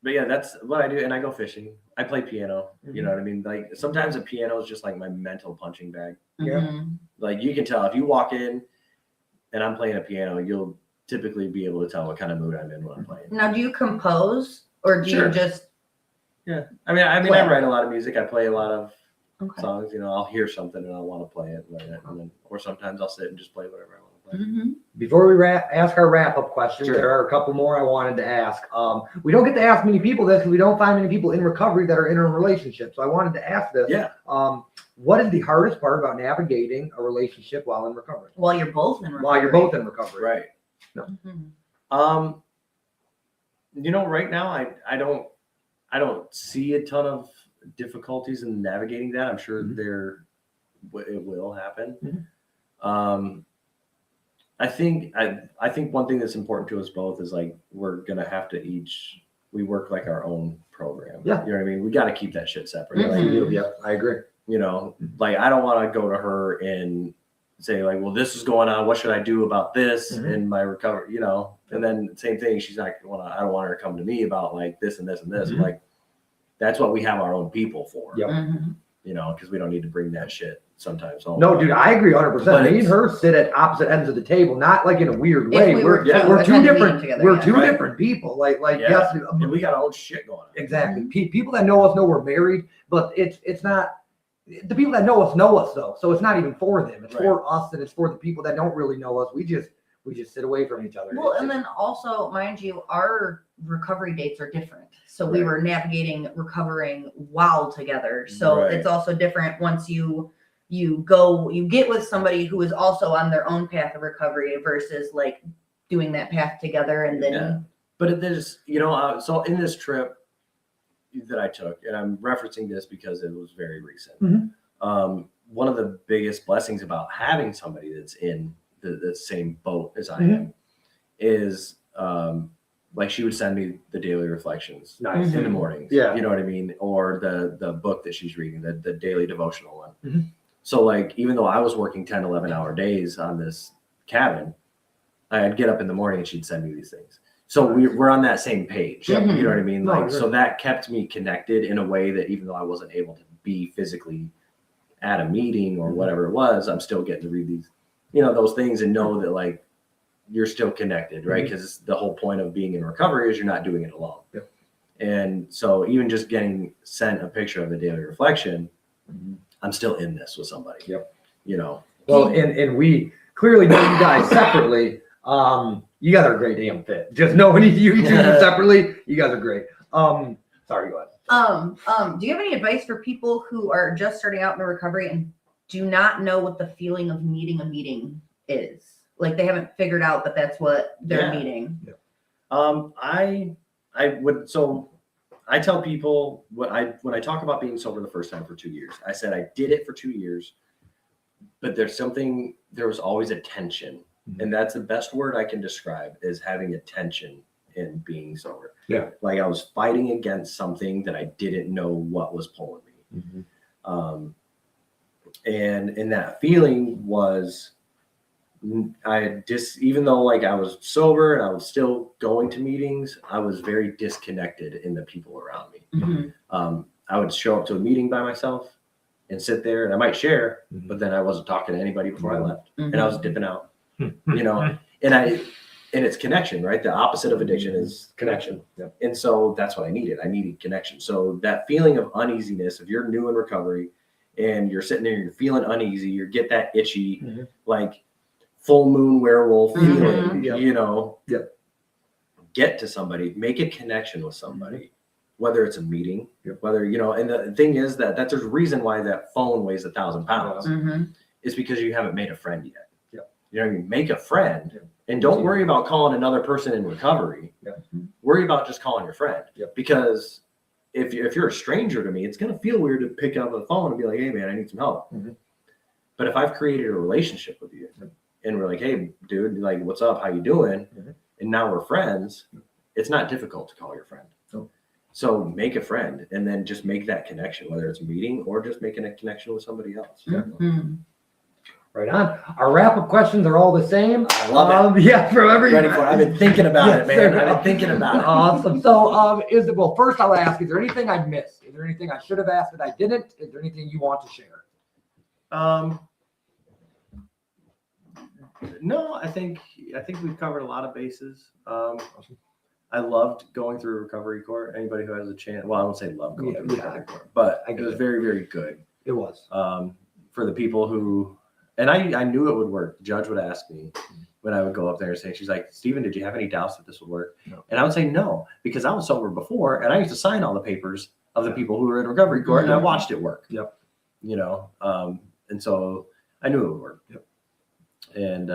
but yeah, that's what I do, and I go fishing. I play piano. You know what I mean? Like sometimes a piano is just like my mental punching bag. Yeah. Mhm. Like you can tell if you walk in and I'm playing a piano, you'll typically be able to tell what kind of mood I'm in when I'm playing. Now, do you compose or do Sure. you just? Yeah, I mean, Play. I write a lot of music. I play a lot of Okay. songs. You know, I'll hear something and I'll want to play it, and then, or sometimes I'll sit and just play whatever I want to play. Mhm. Before we ask our wrap-up questions, Sure. there are a couple more I wanted to ask. We don't get to ask many people this because we don't find many people in recovery that are in a relationship. So I wanted to ask this. Yeah. What is the hardest part about navigating a relationship while in recovery? While you're both in recovery. While you're both in recovery. Right. Mhm. You know, right now I don't see a ton of difficulties in navigating that. I'm sure it will happen. I think one thing that's important to us both is like we're gonna have to we work like our own program. Yeah. You know what I mean? We got to keep that shit separate. Mhm. Like, You do. Yep, I agree. you know, like I don't want to go to her and say like, well, this is going on. What should I do about this in my recovery? You know, and then same thing. She's like, well, I don't want her to come to me about like this and this and this. I'm like, that's what we have our own people for. Yep. Mhm. You know, because we don't need to bring that shit sometimes home. No, dude, I agree 100%. But Me and it's- her sit at opposite ends of the table, not like in a weird If way. we We're were two to attend a meeting different. together, We're yeah. two Right. different people. Like Yeah. yes, And we got our own shit going on. exactly. People that know us know we're married, but it's not. The people that know us though, so it's not even for them. It's Right. for us, and it's for the people that don't really know us. We just sit away from each other. Well, It's- and then also, mind you, our recovery dates are different. So we Right. were recovering while together. So Right. it's also different once you get with somebody who is also on their own path of recovery versus like doing that path together and then Yeah. But there's, you know, so in this trip that I took, and I'm referencing this because it was very recent. One of the biggest blessings about having somebody that's in the same boat as I am is like she would send me the daily reflections Nice. in the mornings. Yeah. You know what I mean? Or the book that she's reading, the daily devotional one. Mhm. So like, even though I was working 10, 11 hour days on this cabin, I'd get up in the morning and she'd send me these things. So we're on that same page. Yeah. You know what I mean? No, Like, I agree. so that kept me connected in a way that even though I wasn't able to be physically at a meeting or whatever it was, I'm still getting to read these, those things and know that like you're still connected, right? Because the whole point of being in recovery is you're not doing it alone. Yep. And so even just getting sent a picture of the daily reflection, I'm still in this with somebody. Yep. Well, and we clearly know you guys separately. You guys are a great damn fit. Just knowing you two separately, you guys are great. Sorry, go ahead. Do you have any advice for people who are just starting out in the recovery and do not know what the feeling of needing a meeting is? Like they haven't figured out that that's what they're needing. I tell people when I talk about being sober the first time for 2 years, I said I did it for 2 years, but there was always a tension. And that's the best word I can describe is having a tension in being sober. Yeah. Like I was fighting against something that I didn't know what was pulling me. And that feeling was, even though like I was sober and I was still going to meetings, I was very disconnected in the people around me. I would show up to a meeting by myself and sit there and I might share, but then I wasn't talking to anybody before I left and I was dipping out, and it's connection, right? The opposite of addiction is connection. Yep. And so that's what I needed. I needed connection. So that feeling of uneasiness, if you're new in recovery and you're sitting there, you're feeling uneasy, you get that itchy, like full moon werewolf feeling, get to somebody, make a connection with somebody, whether it's a meeting, whether, and the thing is that there's a reason why that phone weighs 1,000 pounds. It's because you haven't made a friend yet. You know what I mean? Make a friend and don't worry about calling another person in recovery. Worry about just calling your friend. Because if you're a stranger to me, it's going to feel weird to pick up the phone and be like, hey man, I need some help. But if I've created a relationship with you and we're like, hey dude, like, what's up? How you doing? And now we're friends. It's not difficult to call your friend. So make a friend and then just make that connection, whether it's a meeting or just making a connection with somebody else. Right on. Our wrap-up questions are all the same. I love it. Yeah, from every. Ready for it. I've been thinking about it, man. sir. I've been thinking about it. Awesome. So, first I'll ask, is there anything I missed? Is there anything I should have asked that I didn't? Is there anything you want to share? No, I think we've covered a lot of bases. I loved going through recovery court. Anybody who has a chance, well, I won't say love going through recovery court, but it was very, very good. It was. For the people who, and I knew it would work. The judge would ask me when I would go up there and say, she's like, Steven, did you have any doubts that this would work? No. And I would say no, because I was sober before and I used to sign all the papers of the people who were in recovery court and I watched it work. And so I knew it would work. And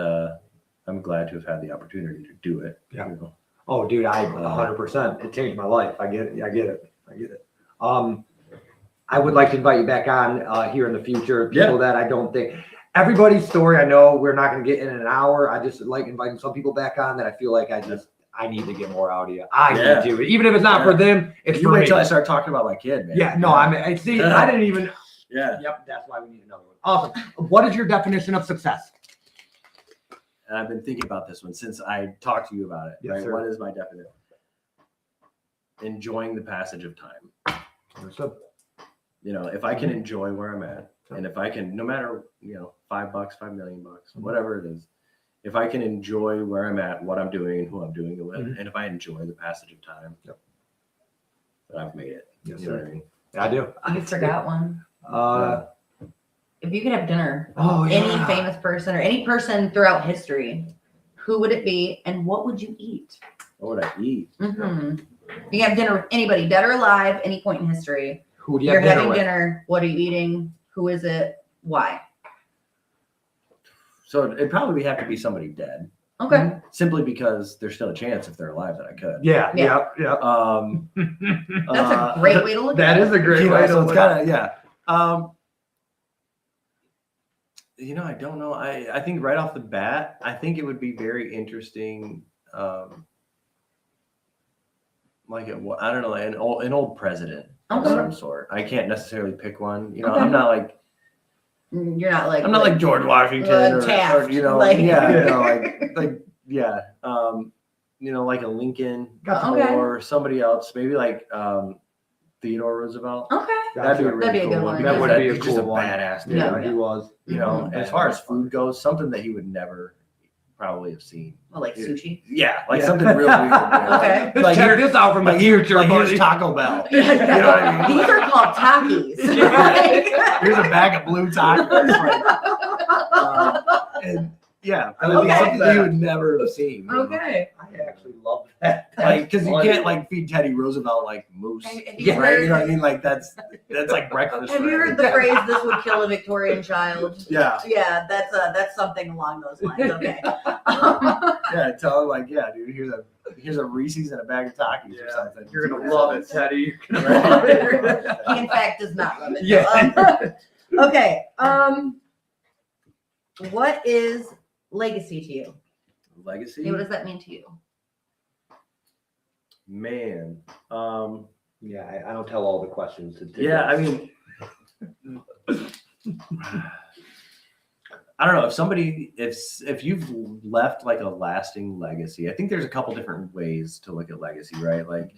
I'm glad to have had the opportunity to do it. Oh, dude, 100%. It changed my life. I get it. I would like to invite you back on here in the future. People that I don't think everybody's story. I know we're not going to get in an hour. I just like inviting some people back on that I feel like I need to get more out of you. I need to, even if it's not for them. It's you for wait me. till I start talking about my kid, man. I see. I didn't even. Yep. That's why we need another one. Awesome. What is your definition of success? And I've been thinking about this one since I talked to you about it. Yes, right? sir. What is my definition? Enjoying the passage of time. Understood. If I can enjoy where I'm at, and if I can, no matter, $5, $5 million, whatever it is, if I can enjoy where I'm at, what I'm doing, and who I'm doing it with, and if I enjoy the passage of time, then I've made it. Yes, You know sir. what I mean? I do. I forgot one. If you could have dinner, Oh, yeah. any famous person or any person throughout history, who would it be and what would you eat? What would I eat? If you have dinner with anybody, dead or alive, any point in history, Who do you you're have dinner having with? dinner. What are you eating? Who is it? Why? So it'd probably have to be somebody dead, Okay. simply because there's still a chance if they're alive that I could. Yeah. Yeah. That's a great way to look That at is it. a great way to so it's look kind of I don't know. I think right off the bat, I think it would be very interesting. I don't know, an old president of Okay. some sort. I can't necessarily pick one. Okay. I'm not like George Washington or Taft, like a Lincoln Okay. or somebody else, maybe like Theodore Roosevelt. Okay. That'd be a That'd be a really good cool one. one. That because would be a he's just cool one. badass dude. Yeah. Yeah, he was. As far as food goes, something that he would never probably have seen. Well, like sushi. Yeah, like Yeah. something real weird. Okay. Like, check this out from the future, Like here's buddy. Taco Bell. You know what I mean? These are called Takis. Here's a bag of blue tacos. And yeah, that would be Okay. something that you would never have seen. Okay. I actually love that. Like, because you can't like feed Teddy Roosevelt like moose, Have right? you heard- You know what I mean? Like that's like breakfast. Have for you heard him. the phrase "this would kill a Victorian child"? Yeah, Yeah, that's something along those lines. Okay. yeah. Tell him like, yeah, dude. Here's a Reese's and a bag of Takis or something. You're gonna love it, Teddy. You're gonna Right. love it. He in fact does not love it. Yeah. Okay. What is legacy to you? Legacy, What does that mean to you? man. Yeah, I don't tell all the questions. Yeah, I mean, I don't know if you've left like a lasting legacy. I think there's a couple different ways to look at legacy, right? Like,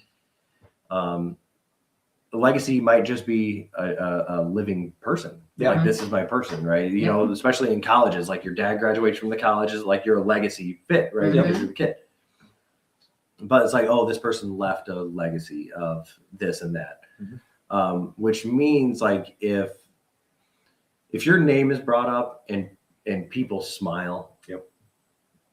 the legacy might just be a living person. Yeah. Like this is my person, right? You know, especially in colleges, like your dad graduates from the colleges, like you're a legacy fit, right? Mhm. Because you're the kid. But it's like, oh, this person left a legacy of this and that, which means like if your name is brought up and people smile,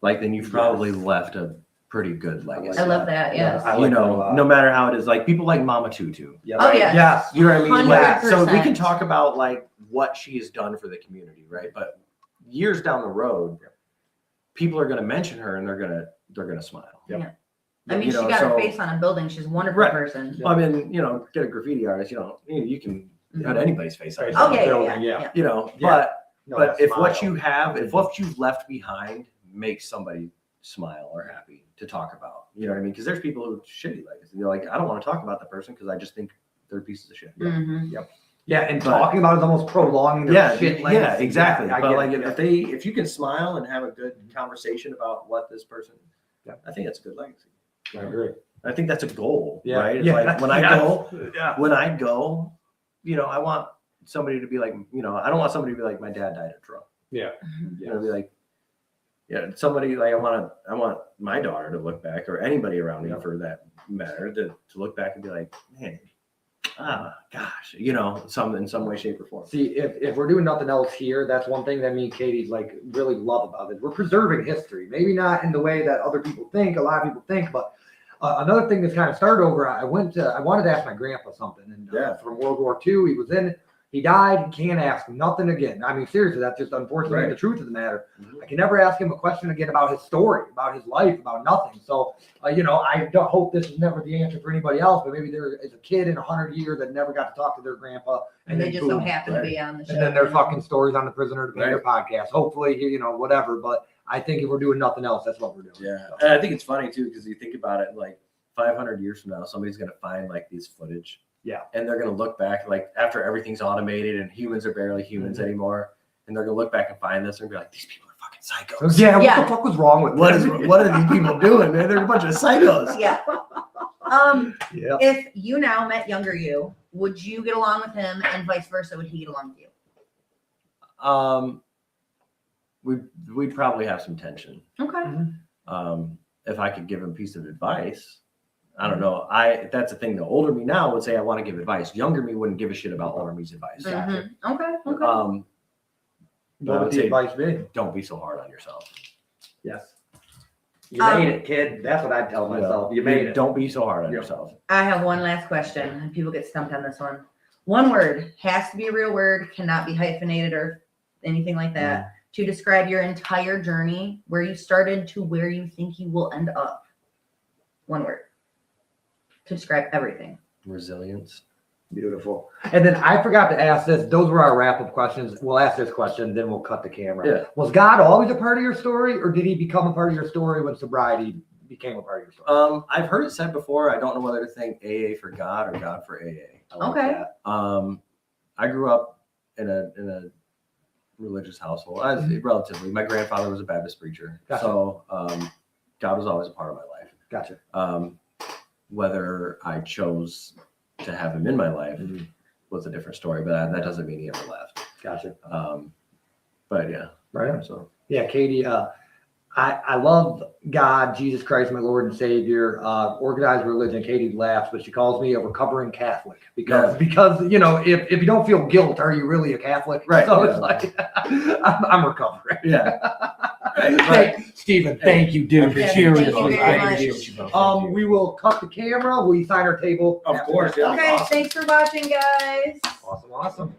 like then you've probably left a pretty good legacy. I love that. Yes. I like that a You know, lot. no matter how it is, like people like Mama Tutu. Yeah. Oh yeah. Yes. You know what I mean? Like, so we 100%. can talk about like what she has done for the community, right? But years down the road, people are going to mention her and they're going to smile. Yeah. I mean, You know, she got her so- face on a building. She's a wonderful Right. person. I mean, get a graffiti artist. You can put anybody's face on it. Oh yeah, Building, yeah. Yeah. No, But that if what smile. if what you've left behind makes somebody smile or happy to talk about, you know what I mean? Because there's people who are shitty legacy. You're like, I don't want to talk about the person because I just think they're pieces of shit. Mhm. Yeah, and But- talking about it is almost prolonging their Yeah, shit. yeah, legacy. exactly. Yeah, I But get like it, if you can smile and have a good conversation about what this person, I think that's a good legacy. I agree. I think that's a goal, Yeah. right? It's Yeah. like when I go, Yeah. I want somebody to be like, I don't want somebody to be like, my dad died of drug. Yeah. Be like, somebody like I want my daughter to look back, or anybody around me for that matter, to look back and be like, man, gosh, in some way, shape, or form. See, if we're doing nothing else here, that's one thing that me and Katie like really love about it. We're preserving history, maybe not in the way that other people think, a lot of people think, but another thing that's kind of started over. I wanted to ask my grandpa something, and from World War II, he was in it. He died. Can't ask nothing again. I mean, seriously, that's just unfortunately the truth of the matter. I can never ask him a question again about his story, about his life, about nothing. So, I don't hope this is never the answer for anybody else, but maybe there is a kid in 100 years that never got to talk to their grandpa. And they then just so boom, happen to right? be on the show. And then their fucking stories on the Prisoner2Painter podcast. Hopefully, whatever. But I think if we're doing nothing else, that's what we're doing. Yeah, So. and I think it's funny too because you think about it, like 500 years from now, somebody's gonna find like these footage. Yeah. And they're gonna look back like after everything's automated and humans are barely humans anymore, and they're gonna look back and find this and be like, these people are fucking psychos. Yeah, what Yeah. the fuck was wrong with What this? are these people doing, man? They're a bunch of psychos. Yeah. Yeah. If you now met younger you, would you get along with him, and vice versa? Would he get along with you? We'd probably have some tension. Okay. If I could give him a piece of advice, I don't know. That's the thing. The older me now would say I want to give advice. Younger me wouldn't give a shit about older me's advice. Mhm. Okay. Okay. But I What would would the say advice be? don't be so hard on yourself. Yes. You made it, kid. That's what I'd tell myself. You made it. Don't be so hard on Yeah. yourself. I have one last question, and people get stumped on this one. One word, has to be a real word, cannot be hyphenated or anything like that, to describe your entire journey, where you started to where you think you will end up. One word to describe everything. Resilience. Beautiful. And then I forgot to ask this. Those were our wrap-up questions. We'll ask this question, then we'll cut the camera. Yeah. Was God always a part of your story, or did he become a part of your story when sobriety became a part of your story? I've heard it said before. I don't know whether to think AA for God or God for AA. I like Okay. that. I grew up in a religious household. I was relatively. My grandfather was a Baptist preacher, Gotcha. so God was always a part of my life. Gotcha. Whether I chose to have him in my life was a different story, but that doesn't mean he ever left. Gotcha. But yeah. Right on. So Yeah, Katie, I love God, Jesus Christ, my Lord and Savior, organized religion. Katie laughs, but she calls me a recovering Catholic because you know, if you don't feel guilt, are you really a Catholic? Right. So it's like I'm recovering. yeah. Hey, Stephen, thank you, dude. Yes, Seriously, thank you very thank much. you. We will cut the camera. We sign our table. Of course, yeah. Okay, thanks for watching, guys. Awesome.